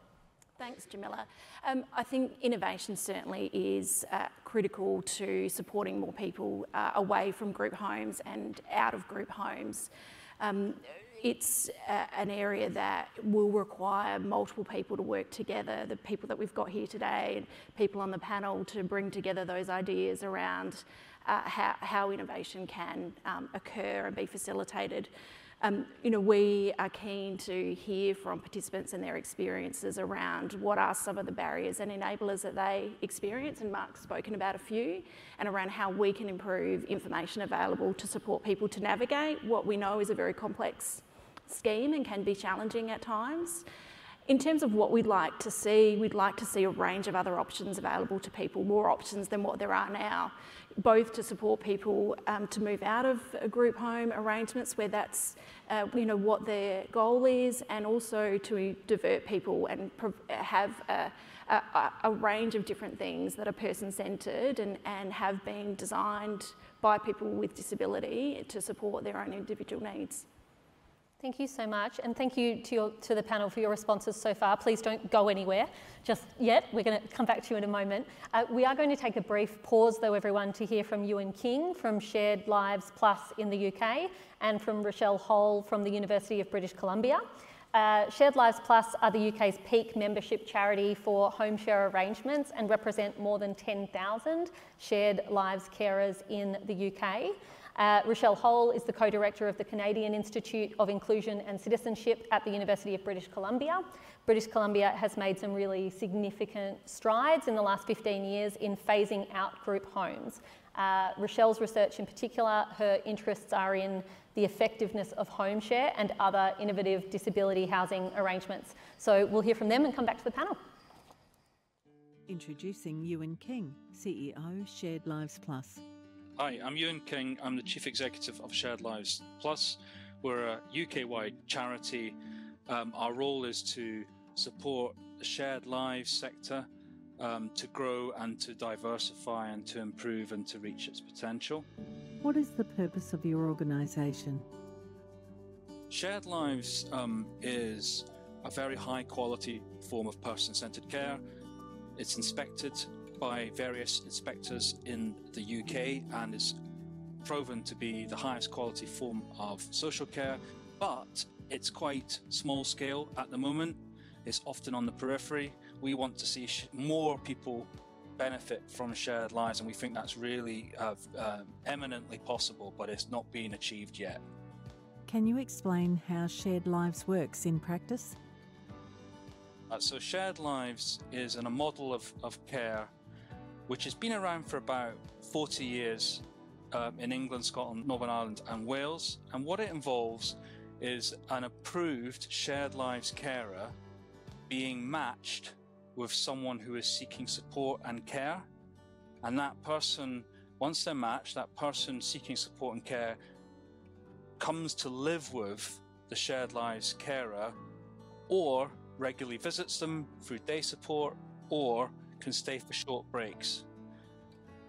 Thanks, Jamila. I think innovation certainly is critical to supporting more people away from group homes and out of group homes. it's an area that will require multiple people to work together, the people that we've got here today and people on the panel, to bring together those ideas around how innovation can occur and be facilitated. We are keen to hear from participants and their experiences around what are some of the barriers and enablers that they experience, and Mark's spoken about a few, and around how we can improve information available to support people to navigate what we know is a very complex scheme and can be challenging at times. In terms of what we'd like to see, we'd like to see a range of other options available to people, more options than what there are now, both to support people to move out of group home arrangements where that's what their goal is, and also to divert people and have a range of different things that are person-centred and have been designed by people with disability to support their own individual needs. Thank you so much, and thank you to the panel for your responses so far. Please don't go anywhere just yet. We're going to come back to you in a moment. We are going to take a brief pause, though, everyone, to hear from Ewan King from Shared Lives Plus in the UK and from Rochelle Hole from the University of British Columbia. Shared Lives Plus are the UK's peak membership charity for home share arrangements and represent more than 10,000 shared lives carers in the UK. Rochelle Hole is the co-director of the Canadian Institute of Inclusion and Citizenship at the University of British Columbia. British Columbia has made some really significant strides in the last 15 years in phasing out group homes. Rochelle's research in particular, her interests are in the effectiveness of home share and other innovative disability housing arrangements. So we'll hear from them and come back to the panel. Introducing Ewan King, CEO, Shared Lives Plus. Hi, I'm Ewan King. I'm the Chief Executive of Shared Lives Plus. We're a UK-wide charity. Our role is to support the shared lives sector to grow and to diversify and to improve and to reach its potential. What is the purpose of your organisation? Shared Lives is a very high-quality form of person-centred care. It's inspected by various inspectors in the UK and is proven to be the highest quality form of social care, but it's quite small scale at the moment. It's often on the periphery. We want to see more people benefit from shared lives, and we think that's really eminently possible, but it's not being achieved yet. Can you explain how Shared Lives works in practice? So Shared Lives is a model of care which has been around for about 40 years in England, Scotland, Northern Ireland and Wales. And what it involves is an approved shared lives carer being matched with someone who is seeking support and care. And that person, once they're matched, that person seeking support and care comes to live with the shared lives carer, or regularly visits them through day support, or can stay for short breaks.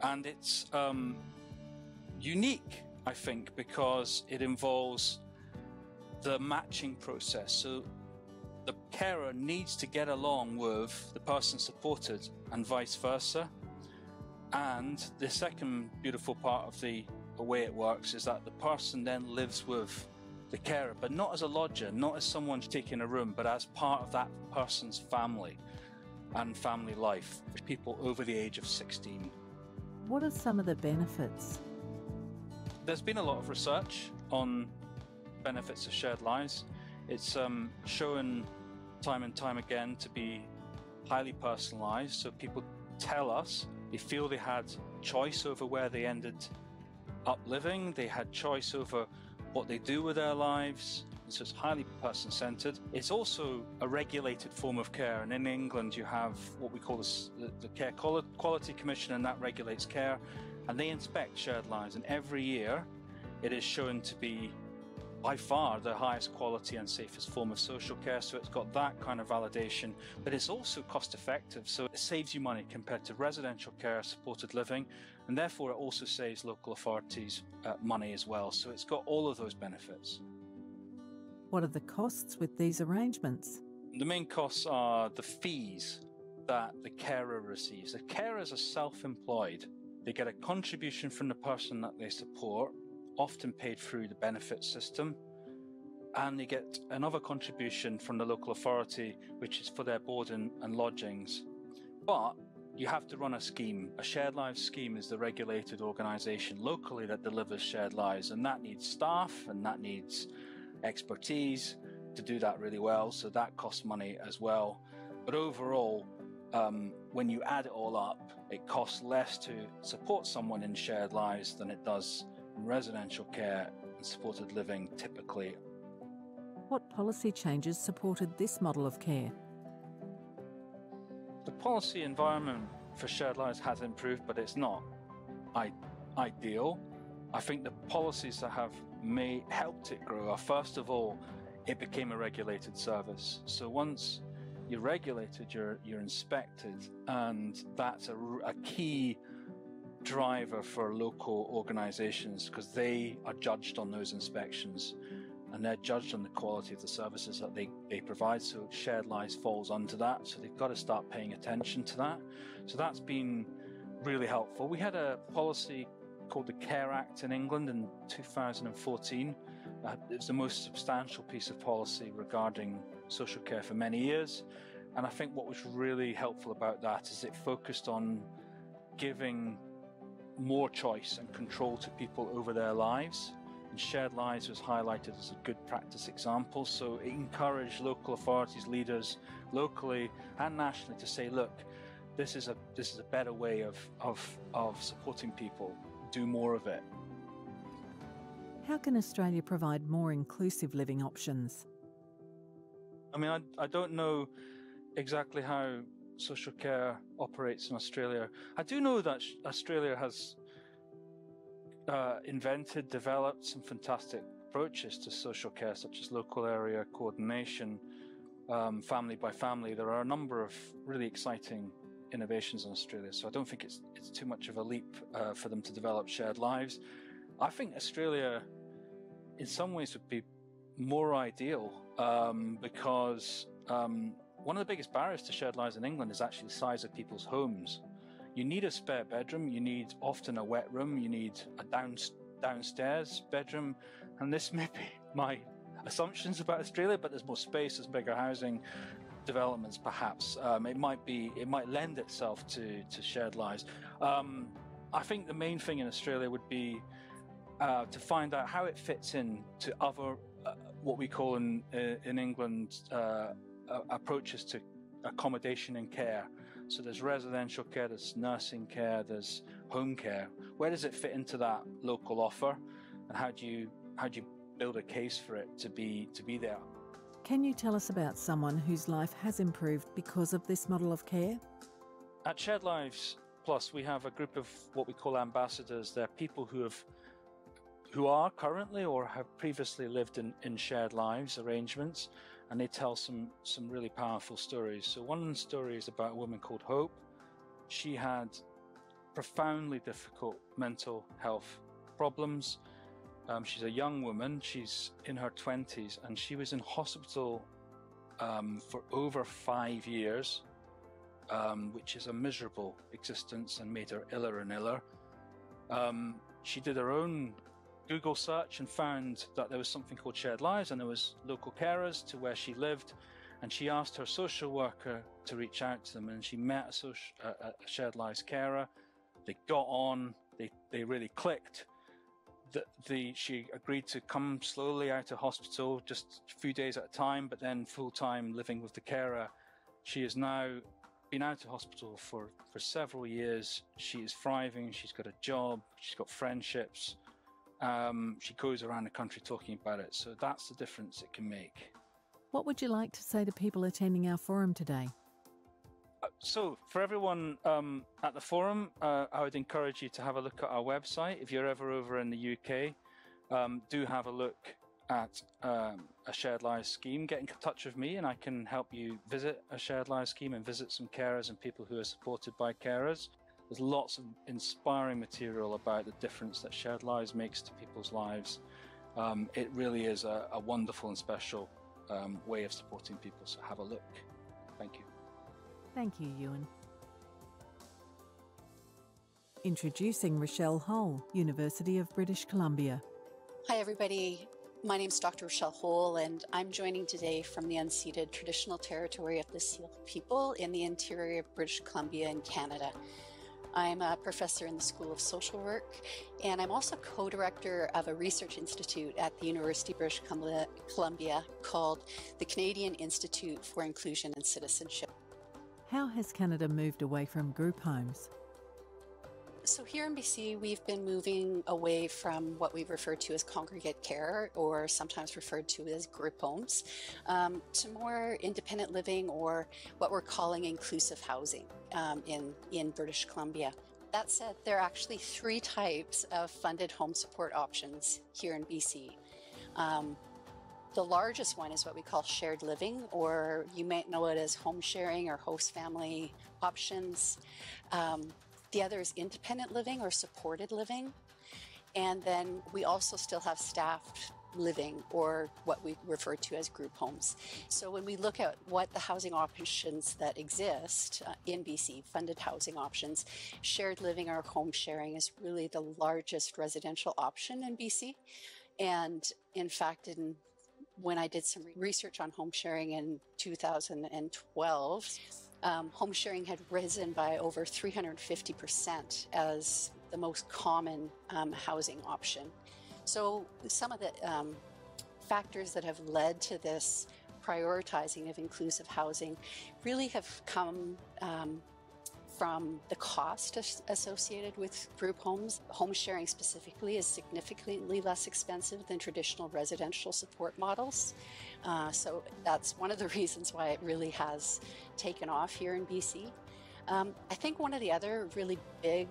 And it's unique, I think, because it involves the matching process. So the carer needs to get along with the person supported and vice versa. And the second beautiful part of the way it works is that the person then lives with the carer, but not as a lodger, not as someone taking a room, but as part of that person's family and family life for people over the age of 16. What are some of the benefits? There's been a lot of research on benefits of shared lives. It's shown time and time again to be highly personalised, so people tell us they feel they had choice over where they ended up living, they had choice over what they do with their lives. So it's highly person-centred. It's also a regulated form of care, and in England you have what we call the Care Quality Commission, and that regulates care, and they inspect shared lives, and every year it is shown to be by far the highest quality and safest form of social care. So it's got that kind of validation, but it's also cost effective, so it saves you money compared to residential care, supported living, and therefore it also saves local authorities money as well. So it's got all of those benefits. What are the costs with these arrangements? The main costs are the fees that the carer receives. The carers are self-employed. They get a contribution from the person that they support, often paid through the benefit system, and they get another contribution from the local authority, which is for their board and lodgings. But you have to run a scheme. A Shared Lives scheme is the regulated organisation locally that delivers shared lives, and that needs staff and that needs expertise to do that really well, so that costs money as well. But overall, when you add it all up, it costs less to support someone in shared lives than it does in residential care and supported living typically. What policy changes supported this model of care? The policy environment for shared lives has improved, but it's not ideal. I think the policies that have helped it grow are, first of all, it became a regulated service. So once you're regulated, you're inspected, and that's a key driver for local organisations, because they are judged on those inspections and they're judged on the quality of the services that they provide. So Shared Lives falls under that, so they've got to start paying attention to that. So that's been really helpful. We had a policy called the Care Act in England in 2014. It was the most substantial piece of policy regarding social care for many years, and I think what was really helpful about that is it focused on giving more choice and control to people over their lives, and Shared Lives was highlighted as a good practice example. So it encouraged local authorities, leaders locally and nationally to say, look, this is a better way of supporting people, do more of it. How can Australia provide more inclusive living options? I mean, I don't know exactly how social care operates in Australia. I do know that Australia has developed some fantastic approaches to social care, such as local area coordination, family by family. There are a number of really exciting innovations in Australia, so I don't think it's too much of a leap for them to develop shared lives. I think Australia, in some ways, would be more ideal because one of the biggest barriers to shared lives in England is actually the size of people's homes. You need a spare bedroom, you need often a wet room, you need a downstairs bedroom, and this may be my assumptions about Australia, but there's more space, there's bigger housing developments perhaps. It might lend itself to shared lives. I think the main thing in Australia would be to find out how it fits in to other what we call in England approaches to accommodation and care. So there's residential care, there's nursing care, there's home care. Where does it fit into that local offer, and how do you build a case for it to be there? Can you tell us about someone whose life has improved because of this model of care? At Shared Lives Plus, we have a group of what we call ambassadors. They're people who are currently or have previously lived in shared lives arrangements, and they tell some really powerful stories. So one story is about a woman called Hope. She had profoundly difficult mental health problems. She's a young woman, she's in her 20s, and she was in hospital for over 5 years, which is a miserable existence and made her iller and iller. She did her own Google search and found that there was something called Shared Lives, and there was local carers to where she lived, and she asked her social worker to reach out to them, and she met a Shared Lives carer. They got on, they really clicked. She agreed to come slowly out of hospital, just a few days at a time, but then full-time living with the carer. She has now been out of hospital for several years. She is thriving, she's got a job, she's got friendships. She goes around the country talking about it, so that's the difference it can make. What would you like to say to people attending our forum today? So for everyone at the forum, I would encourage you to have a look at our website. If you're ever over in the UK, do have a look at a Shared Lives scheme. Get in touch with me and I can help you visit a Shared Lives scheme and visit some carers and people who are supported by carers. There's lots of inspiring material about the difference that Shared Lives makes to people's lives. It really is a wonderful and special way of supporting people, so have a look. Thank you. Thank you, Ewan. Introducing Rochelle Hull, University of British Columbia. Hi everybody, My name's Dr. Rochelle Hole, and I'm joining today from the unceded traditional territory of the Seal people in the interior of British Columbia in Canada. I'm a professor in the School of Social Work, and I'm also co-director of a research institute at the University of British Columbia called the Canadian Institute for Inclusion and Citizenship. How has Canada moved away from group homes? So here in BC, we've been moving away from what we refer to as congregate care, or sometimes referred to as group homes, to more independent living, or what we're calling inclusive housing in British Columbia. That said, there are actually 3 types of funded home support options here in BC. The largest one is what we call shared living, or you might know it as home sharing or host family options. The other is independent living or supported living. And then we also still have staffed living, or what we refer to as group homes. So when we look at what the housing options that exist in BC, funded housing options, shared living or home sharing is really the largest residential option in BC. And in fact, when I did some research on home sharing in 2012, home sharing had risen by over 350% as the most common housing option. So some of the factors that have led to this prioritizing of inclusive housing really have come from the cost associated with group homes. Home sharing specifically is significantly less expensive than traditional residential support models. So that's one of the reasons why it really has taken off here in BC. I think one of the other really big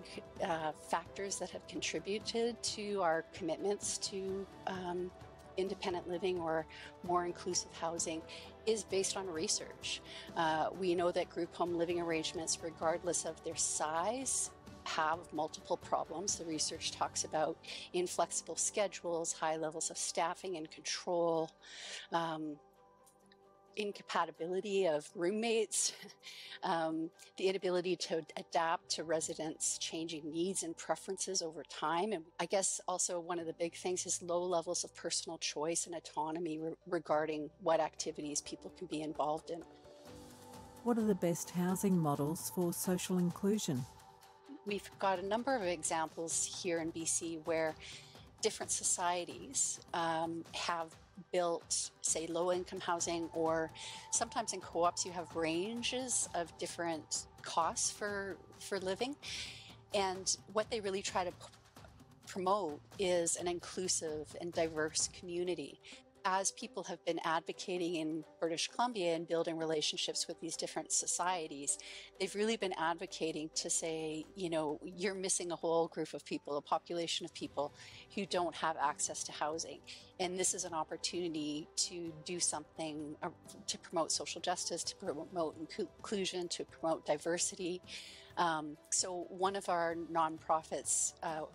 factors that have contributed to our commitments to independent living or more inclusive housing is based on research. We know that group home living arrangements, regardless of their size, have multiple problems. The research talks about inflexible schedules, high levels of staffing and control, incompatibility of roommates, the inability to adapt to residents' changing needs and preferences over time. And I guess also one of the big things is low levels of personal choice and autonomy regarding what activities people can be involved in. What are the best housing models for social inclusion? We've got a number of examples here in BC where different societies have built, say, low-income housing, or sometimes in co-ops you have ranges of different costs for living. And what they really try to promote is an inclusive and diverse community. As people have been advocating in British Columbia and building relationships with these different societies, they've really been advocating to say, you know, you're missing a whole group of people, a population of people who don't have access to housing. And this is an opportunity to do something to promote social justice, to promote inclusion, to promote diversity. So one of our nonprofits,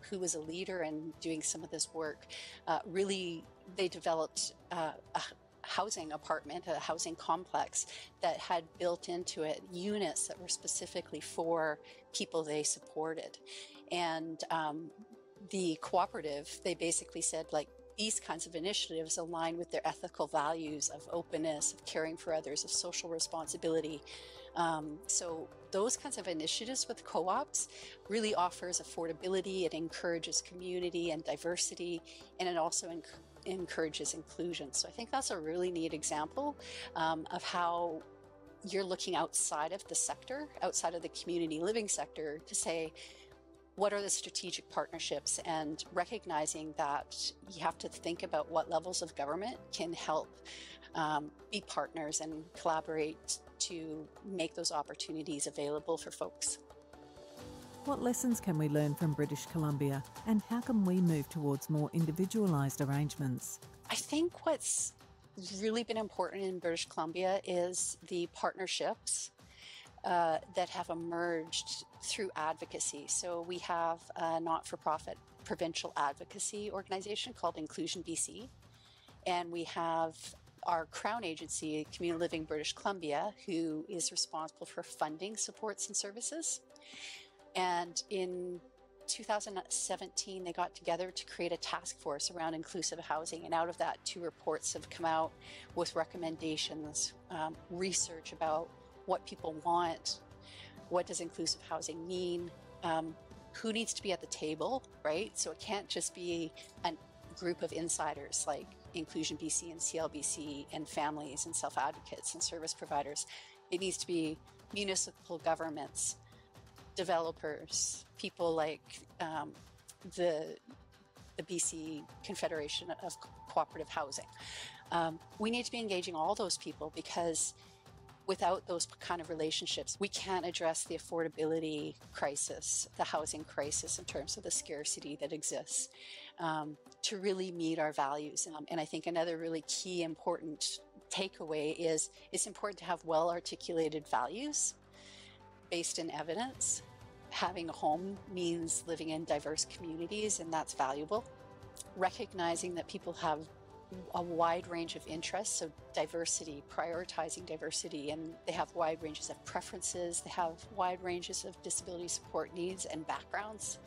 who was a leader in doing some of this work, they developed a housing apartment, a housing complex that had built into it units that were specifically for people they supported. And the cooperative, they basically said, like, these kinds of initiatives align with their ethical values of openness, of caring for others, of social responsibility. So those kinds of initiatives with co-ops really offers affordability, it encourages community and diversity, and it also encourages inclusion. So I think that's a really neat example of how you're looking outside of the sector, outside of the community living sector, to say, what are the strategic partnerships, and recognizing that you have to think about what levels of government can help be partners and collaborate to make those opportunities available for folks. What lessons can we learn from British Columbia, and how can we move towards more individualised arrangements? I think what's really been important in British Columbia is the partnerships that have emerged through advocacy. So we have a not-for-profit provincial advocacy organization called Inclusion BC, and we have our Crown agency, Community Living British Columbia, who is responsible for funding supports and services. And in 2017, they got together to create a task force around inclusive housing. And out of that, 2 reports have come out with recommendations, research about what people want, what does inclusive housing mean, who needs to be at the table, right? So it can't just be a group of insiders like Inclusion BC and CLBC and families and self-advocates and service providers. It needs to be municipal governments, developers, people like the BC Confederation of Cooperative Housing. We need to be engaging all those people, because without those kind of relationships, we can't address the affordability crisis, the housing crisis in terms of the scarcity that exists, to really meet our values. And I think another really key important takeaway is it's important to have well-articulated values based in evidence. Having a home means living in diverse communities, and that's valuable. Recognizing that people have a wide range of interests, so diversity, prioritizing diversity, and they have wide ranges of preferences, they have wide ranges of disability support needs and backgrounds.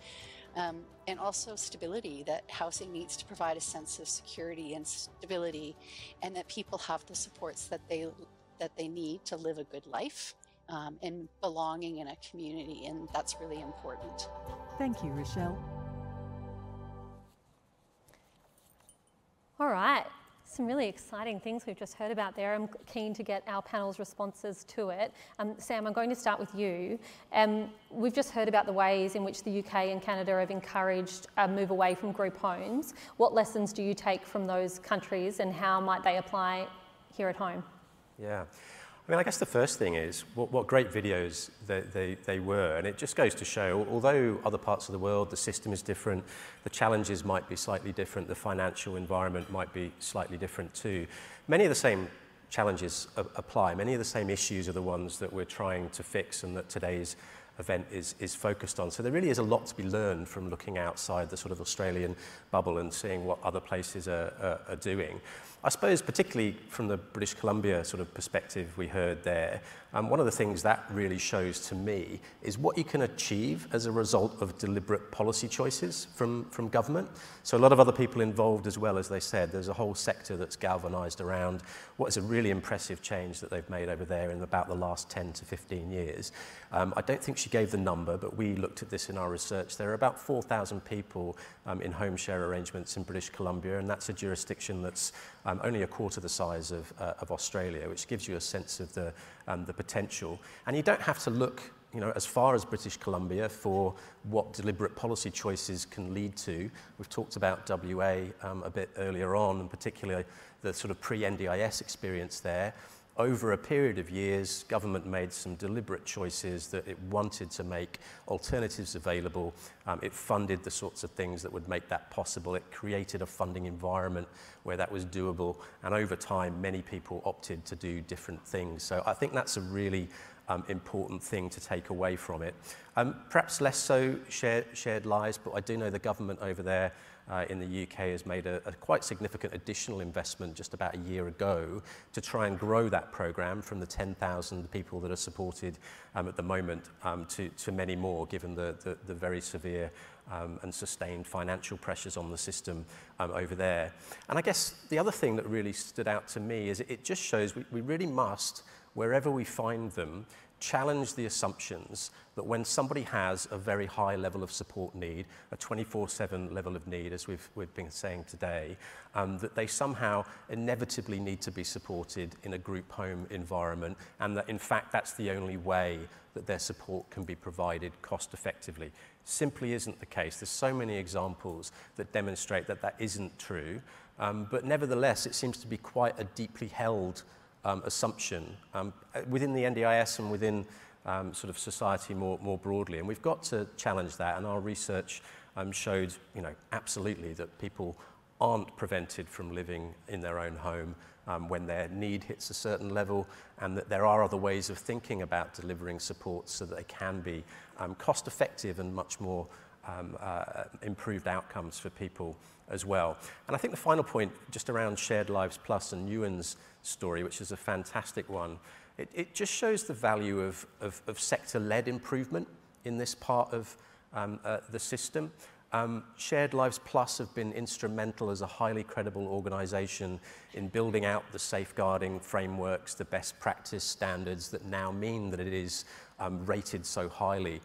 And also stability, that housing needs to provide a sense of security and stability, and that people have the supports that they need to live a good life, and belonging in a community, and that's really important. Thank you, Rochelle. All right, some really exciting things we've just heard about there. I'm keen to get our panel's responses to it. Sam, I'm going to start with you. We've just heard about the ways in which the UK and Canada have encouraged a move away from group homes. What lessons do you take from those countries, and how might they apply here at home? Yeah. I mean, I guess the first thing is what great videos they were, and it just goes to show, although other parts of the world, the system is different, the challenges might be slightly different, the financial environment might be slightly different too. Many of the same challenges apply, many of the same issues are the ones that we're trying to fix and that today's event is focused on. So there really is a lot to be learned from looking outside the sort of Australian bubble and seeing what other places are doing. I suppose particularly from the British Columbia sort of perspective we heard there, one of the things that really shows to me is what you can achieve as a result of deliberate policy choices from government. So a lot of other people involved as well, as they said. There's a whole sector that's galvanised around what is a really impressive change that they've made over there in about the last 10 to 15 years. I don't think she gave the number, but we looked at this in our research. There are about 4,000 people in home share arrangements in British Columbia, and that's a jurisdiction that's only a quarter the size of Australia, which gives you a sense of the potential. And you don't have to look, as far as British Columbia for what deliberate policy choices can lead to. We've talked about WA a bit earlier on, and particularly the sort of pre-NDIS experience there. Over a period of years, government made some deliberate choices that it wanted to make alternatives available. It funded the sorts of things that would make that possible. It created a funding environment where that was doable. And over time, many people opted to do different things. So I think that's a really important thing to take away from it. Perhaps less so shared lives, but I do know the government over there in the UK has made a quite significant additional investment just about a year ago to try and grow that programme from the 10,000 people that are supported at the moment to many more, given the very severe and sustained financial pressures on the system over there. And I guess the other thing that really stood out to me is it just shows we really must, wherever we find them, challenge the assumptions that when somebody has a very high level of support need, a 24/7 level of need, as we've been saying today, that they somehow inevitably need to be supported in a group home environment, and that in fact that's the only way that their support can be provided cost effectively. Simply isn't the case. There's so many examples that demonstrate that that isn't true, but nevertheless it seems to be quite a deeply held assumption within the NDIS and within sort of society more broadly. And we've got to challenge that, and our research showed, absolutely that people aren't prevented from living in their own home when their need hits a certain level, and that there are other ways of thinking about delivering support so that they can be cost effective and much more improved outcomes for people as well. And I think the final point, just around Shared Lives Plus and Ewan's story, which is a fantastic one, it just shows the value of sector-led improvement in this part of the system. Shared Lives Plus have been instrumental as a highly credible organisation in building out the safeguarding frameworks, the best practice standards that now mean that it is rated so highly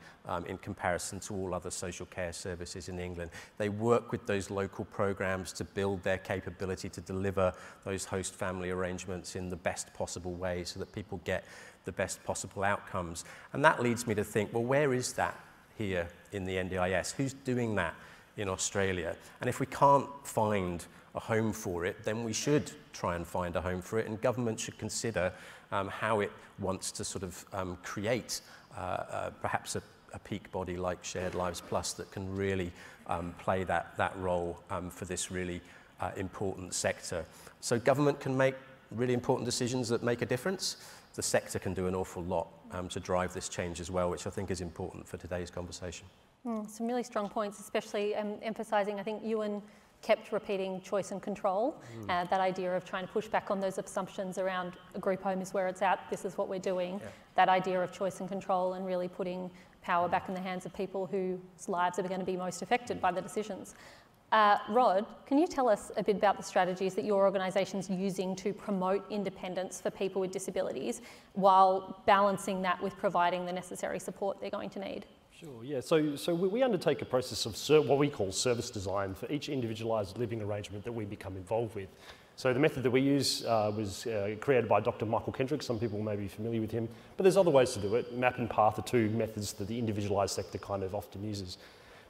in comparison to all other social care services in England. They work with those local programmes to build their capability to deliver those host family arrangements in the best possible way so that people get the best possible outcomes. And that leads me to think, well, where is that here in the NDIS? Who's doing that in Australia? And if we can't find a home for it, then we should try and find a home for it, and government should consider how it wants to sort of create perhaps a peak body like Shared Lives Plus that can really play that role for this really important sector. So government can make really important decisions that make a difference. The sector can do an awful lot to drive this change as well, which I think is important for today's conversation. Some really strong points, especially emphasising, I think Ewan kept repeating choice and control, that idea of trying to push back on those assumptions around a group home is where it's at, this is what we're doing, that idea of choice and control and really putting power back in the hands of people whose lives are going to be most affected by the decisions. Rod, can you tell us a bit about the strategies that your organisation's using to promote independence for people with disabilities while balancing that with providing the necessary support they're going to need? Sure, yeah. So we undertake a process of what we call service design for each individualised living arrangement that we become involved with. So the method that we use was created by Dr. Michael Kendrick. Some people may be familiar with him, but there's other ways to do it. MAP and PATH are two methods that the individualised sector kind of often uses.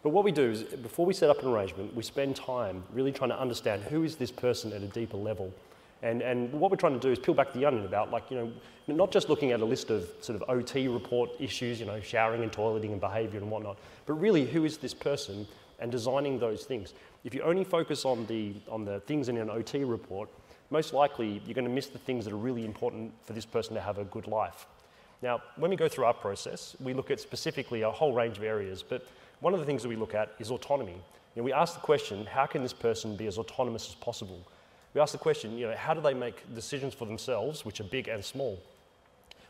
But what we do is, before we set up an arrangement, we spend time really trying to understand who is this person at a deeper level. And what we're trying to do is peel back the onion about, like, you know, not just looking at a list of sort of OT report issues, you know, showering and toileting and behaviour and whatnot, but really who is this person and designing those things. If you only focus on the things in an OT report, most likely you're going to miss the things that are really important for this person to have a good life. Now, when we go through our process, we look at specifically a whole range of areas, but one of the things that we look at is autonomy. You know, we ask the question, how can this person be as autonomous as possible? We ask the question, you know, how do they make decisions for themselves, which are big and small?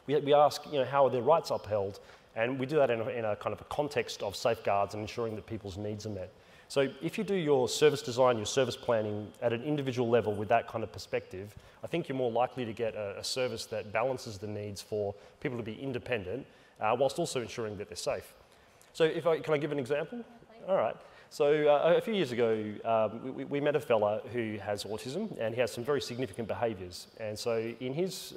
We ask, you know, how are their rights upheld? And we do that in a kind of a context of safeguards and ensuring that people's needs are met. So if you do your service design, your service planning at an individual level with that kind of perspective, I think you're more likely to get a service that balances the needs for people to be independent, whilst also ensuring that they're safe. So can I give an example? All right. So a few years ago, we met a fella who has autism, and he has some very significant behaviours. And so in his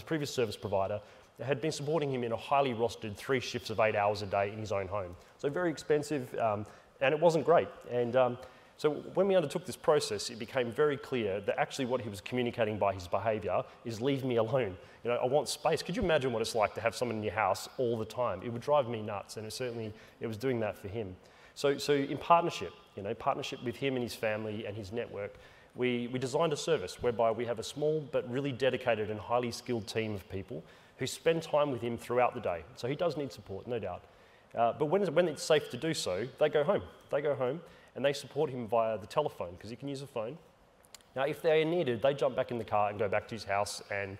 previous service provider had been supporting him in a highly rostered 3 shifts of 8 hours a day in his own home. So very expensive, and it wasn't great. And so when we undertook this process, it became very clear that actually what he was communicating by his behaviour is leave me alone. You know, I want space. Could you imagine what it's like to have someone in your house all the time? It would drive me nuts, and it was doing that for him. So in partnership, you know, partnership with him and his family and his network, we designed a service whereby we have a small but really dedicated and highly skilled team of people who spend time with him throughout the day. So he does need support, no doubt. But when it's safe to do so, they go home. They go home and they support him via the telephone, because he can use a phone. Now, if they are needed, they jump back in the car and go back to his house and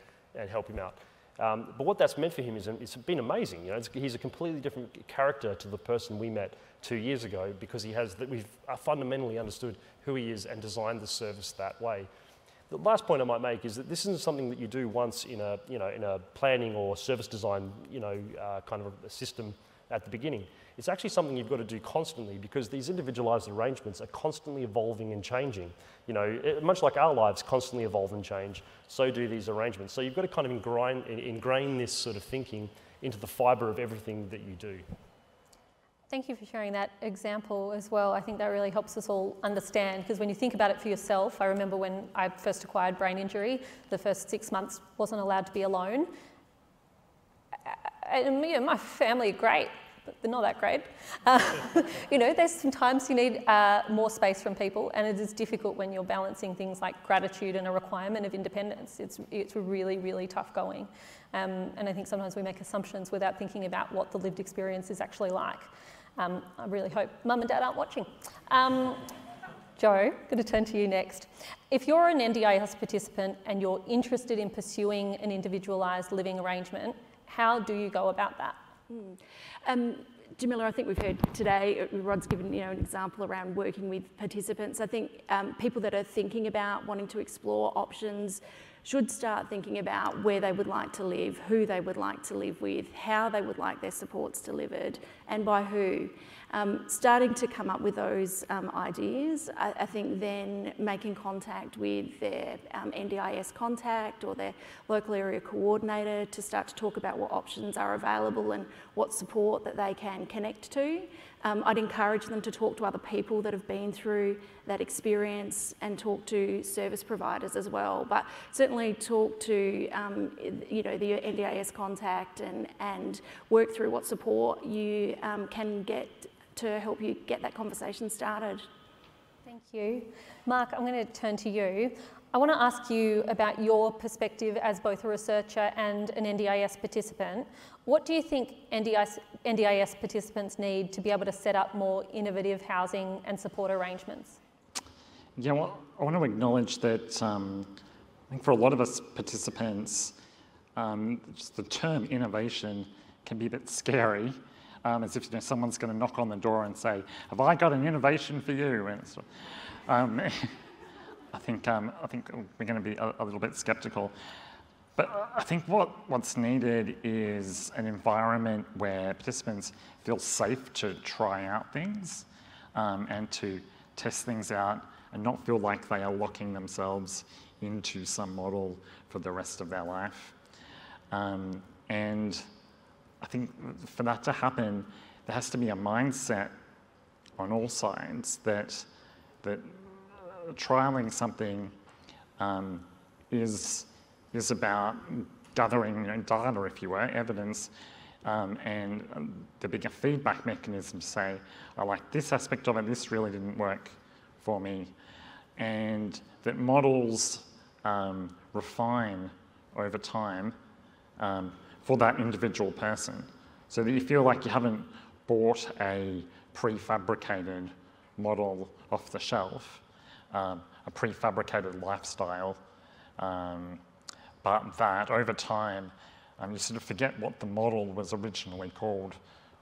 help him out. But what that's meant for him is it's been amazing. You know, he's a completely different character to the person we met 2 years ago, because we've fundamentally understood who he is and designed the service that way. The last point I might make is that this isn't something that you do once in a planning or service design, kind of a system at the beginning. It's actually something you've got to do constantly, because these individualised arrangements are constantly evolving and changing. You know, much like our lives constantly evolve and change, so do these arrangements. So you've got to kind of ingrain this sort of thinking into the fibre of everything that you do. Thank you for sharing that example as well. I think that really helps us all understand, because when you think about it for yourself, I remember when I first acquired brain injury, the first 6 months wasn't allowed to be alone. And you know, my family are great, but they're not that great. You know, there's sometimes you need more space from people, and it is difficult when you're balancing things like gratitude and a requirement of independence. It's really, really tough going. And I think sometimes we make assumptions without thinking about what the lived experience is actually like. I really hope Mum and Dad aren't watching. Joe, I'm going to turn to you next. If you're an NDIS participant and you're interested in pursuing an individualised living arrangement, how do you go about that? Jamila, I think we've heard today, Rod's given an example around working with participants. I think people that are thinking about wanting to explore options should start thinking about where they would like to live, who they would like to live with, how they would like their supports delivered, and by who. Starting to come up with those ideas, I think then making contact with their NDIS contact or their local area coordinator to start to talk about what options are available and what support that they can connect to. I'd encourage them to talk to other people that have been through that experience and talk to service providers as well. But certainly talk to the NDIS contact and work through what support you can get to help you get that conversation started. Thank you. Mark, I'm going to turn to you. I want to ask you about your perspective as both a researcher and an NDIS participant. What do you think NDIS participants need to be able to set up more innovative housing and support arrangements? Yeah, well, I want to acknowledge that I think for a lot of us participants, just the term innovation can be a bit scary. As if someone's going to knock on the door and say, "Have I got an innovation for you?" And so, I think we're going to be a little bit sceptical. But I think what's needed is an environment where participants feel safe to try out things and to test things out and not feel like they are locking themselves into some model for the rest of their life. And I think for that to happen, there has to be a mindset on all sides that trialing something is about gathering data, if you were, evidence, and there being a feedback mechanism to say, I like this aspect of it, this really didn't work for me, and that models refine over time for that individual person, so that you feel like you haven't bought a prefabricated model off the shelf, a prefabricated lifestyle, but that over time you sort of forget what the model was originally called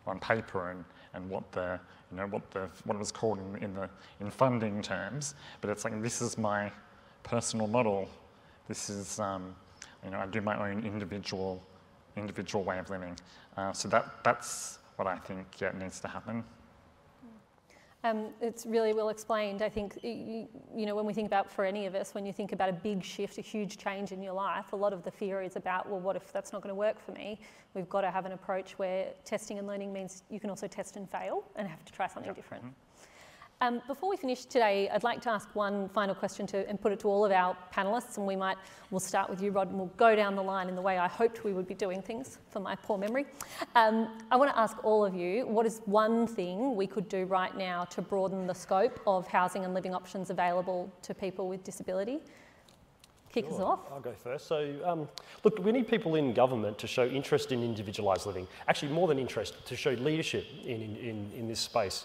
on paper and what it was called in funding terms. But it's like, this is my personal model. This is I do my own individual way of living. So that's what I think needs to happen. It's really well explained. I think, when we think about, for any of us, when you think about a big shift, a huge change in your life, a lot of the fear is about, well, what if that's not going to work for me? We've got to have an approach where testing and learning means you can also test and fail and have to try something different. Before we finish today, I'd like to ask one final question and put it to all of our panellists, and we'll start with you, Rod, and we'll go down the line in the way I hoped we would be doing things, for my poor memory. I want to ask all of you, what is one thing we could do right now to broaden the scope of housing and living options available to people with disability? Kick us off. I'll go first. So, look, we need people in government to show interest in individualised living. Actually, more than interest, to show leadership in this space.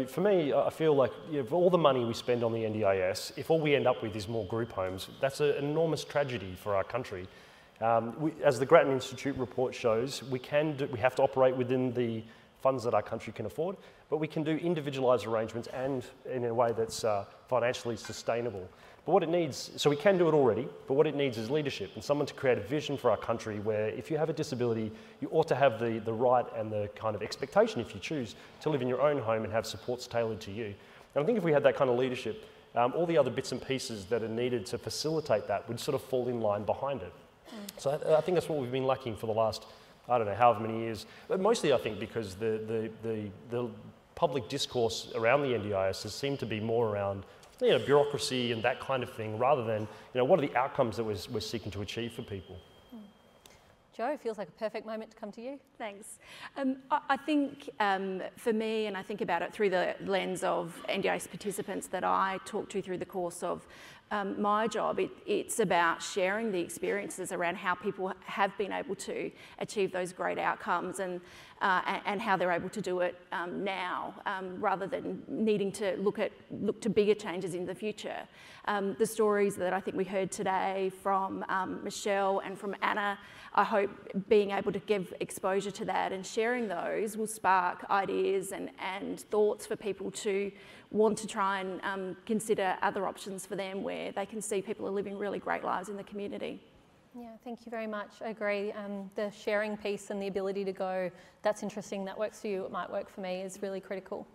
For me, I feel like for all the money we spend on the NDIS, if all we end up with is more group homes, that's an enormous tragedy for our country. As the Grattan Institute report shows, we have to operate within the funds that our country can afford, but we can do individualised arrangements and in a way that's financially sustainable. But what it needs, so we can do it already, but what it needs is leadership and someone to create a vision for our country where if you have a disability, you ought to have the right and the kind of expectation, if you choose, to live in your own home and have supports tailored to you. And I think if we had that kind of leadership, all the other bits and pieces that are needed to facilitate that would sort of fall in line behind it. So I think that's what we've been lacking for the last, I don't know, however many years. But mostly I think because the public discourse around the NDIS has seemed to be more around bureaucracy and that kind of thing, rather than what are the outcomes that we're seeking to achieve for people. Jo, feels like a perfect moment to come to you. Thanks. I think for me, and I think about it through the lens of NDIS participants that I talk to through the course of my job. It's about sharing the experiences around how people have been able to achieve those great outcomes and how they're able to do it now, rather than needing to look to bigger changes in the future. The stories that I think we heard today from Michelle and from Anna, I hope being able to give exposure to that and sharing those will spark ideas and thoughts for people to want to try and consider other options for them where they can see people are living really great lives in the community. Yeah, thank you very much. I agree. The sharing piece and the ability to go, that's interesting, that works for you, it might work for me, is really critical.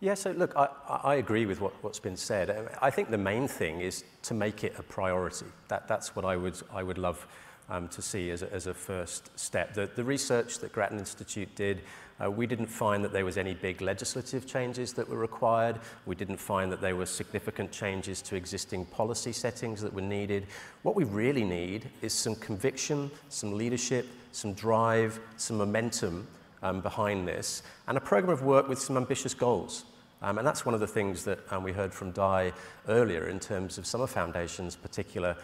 Yeah, so look, I agree with what's been said. I think the main thing is to make it a priority. That's what I would love to see as a first step. The research that Grattan Institute did, we didn't find that there was any big legislative changes that were required. We didn't find that there were significant changes to existing policy settings that were needed. What we really need is some conviction, some leadership, some drive, some momentum behind this, and a program of work with some ambitious goals. And that's one of the things that we heard from Di earlier in terms of Summer Foundation's particular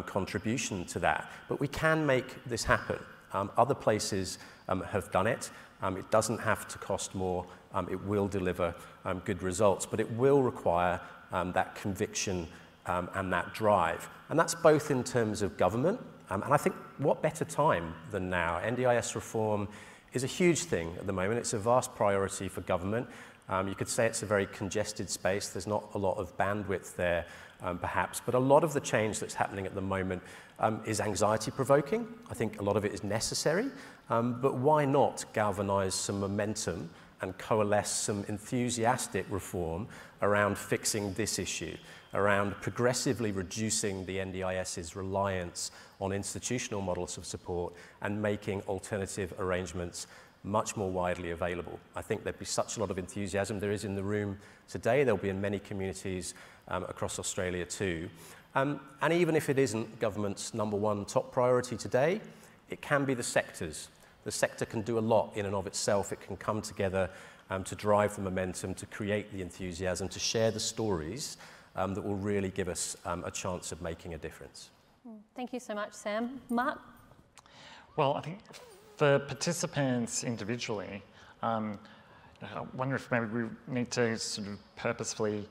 contribution to that. But we can make this happen. Other places have done it. It doesn't have to cost more. It will deliver good results, but it will require that conviction and that drive. And that's both in terms of government, and I think what better time than now? NDIS reform is a huge thing at the moment. It's a vast priority for government. You could say it's a very congested space. There's not a lot of bandwidth there, perhaps, but a lot of the change that's happening at the moment is anxiety-provoking. I think a lot of it is necessary, but why not galvanise some momentum and coalesce some enthusiastic reform around fixing this issue, around progressively reducing the NDIS's reliance on institutional models of support and making alternative arrangements much more widely available. I think there'd be such a lot of enthusiasm. There is in the room today. There'll be in many communities across Australia too. And even if it isn't government's #1 top priority today, it can be the sector's. The sector can do a lot in and of itself. It can come together to drive the momentum, to create the enthusiasm, to share the stories that will really give us a chance of making a difference. Thank you so much, Sam. Mark? Well, I think for participants individually, I wonder if maybe we need to sort of purposefully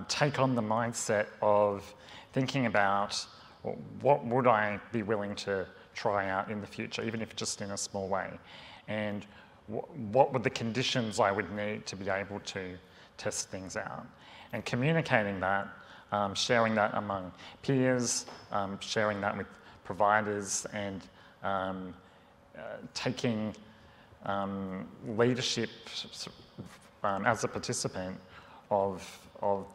take on the mindset of thinking about, well, what would I be willing to try out in the future, even if just in a small way, and what were the conditions I would need to be able to test things out, and communicating that, sharing that among peers, sharing that with providers, and taking leadership as a participant of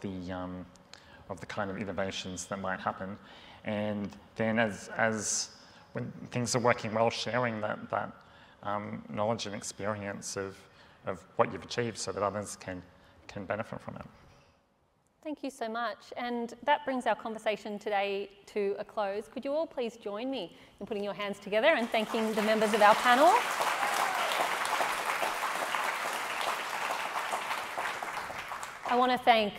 the kind of innovations that might happen, and then as when things are working well, sharing that knowledge and experience of what you've achieved so that others can benefit from it. Thank you so much. And that brings our conversation today to a close. Could you all please join me in putting your hands together and thanking the members of our panel? I want to thank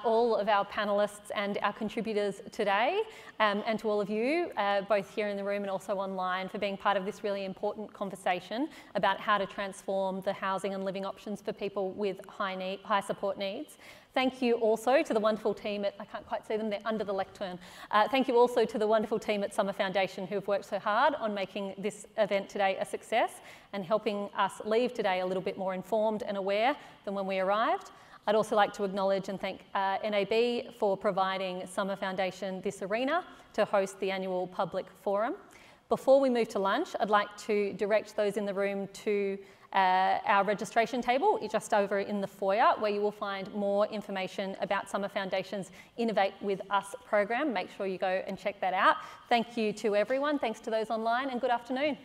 all of our panellists and our contributors today, and to all of you, both here in the room and also online, for being part of this really important conversation about how to transform the housing and living options for people with high support needs. Thank you also to the wonderful team at, I can't quite see them, they're under the lectern. Thank you also to the wonderful team at Summer Foundation who have worked so hard on making this event today a success and helping us leave today a little bit more informed and aware than when we arrived. I'd also like to acknowledge and thank NAB for providing Summer Foundation this arena to host the annual public forum. Before we move to lunch, I'd like to direct those in the room to our registration table just over in the foyer, where you will find more information about Summer Foundation's Innovate With Us program. Make sure you go and check that out. Thank you to everyone. Thanks to those online, and good afternoon.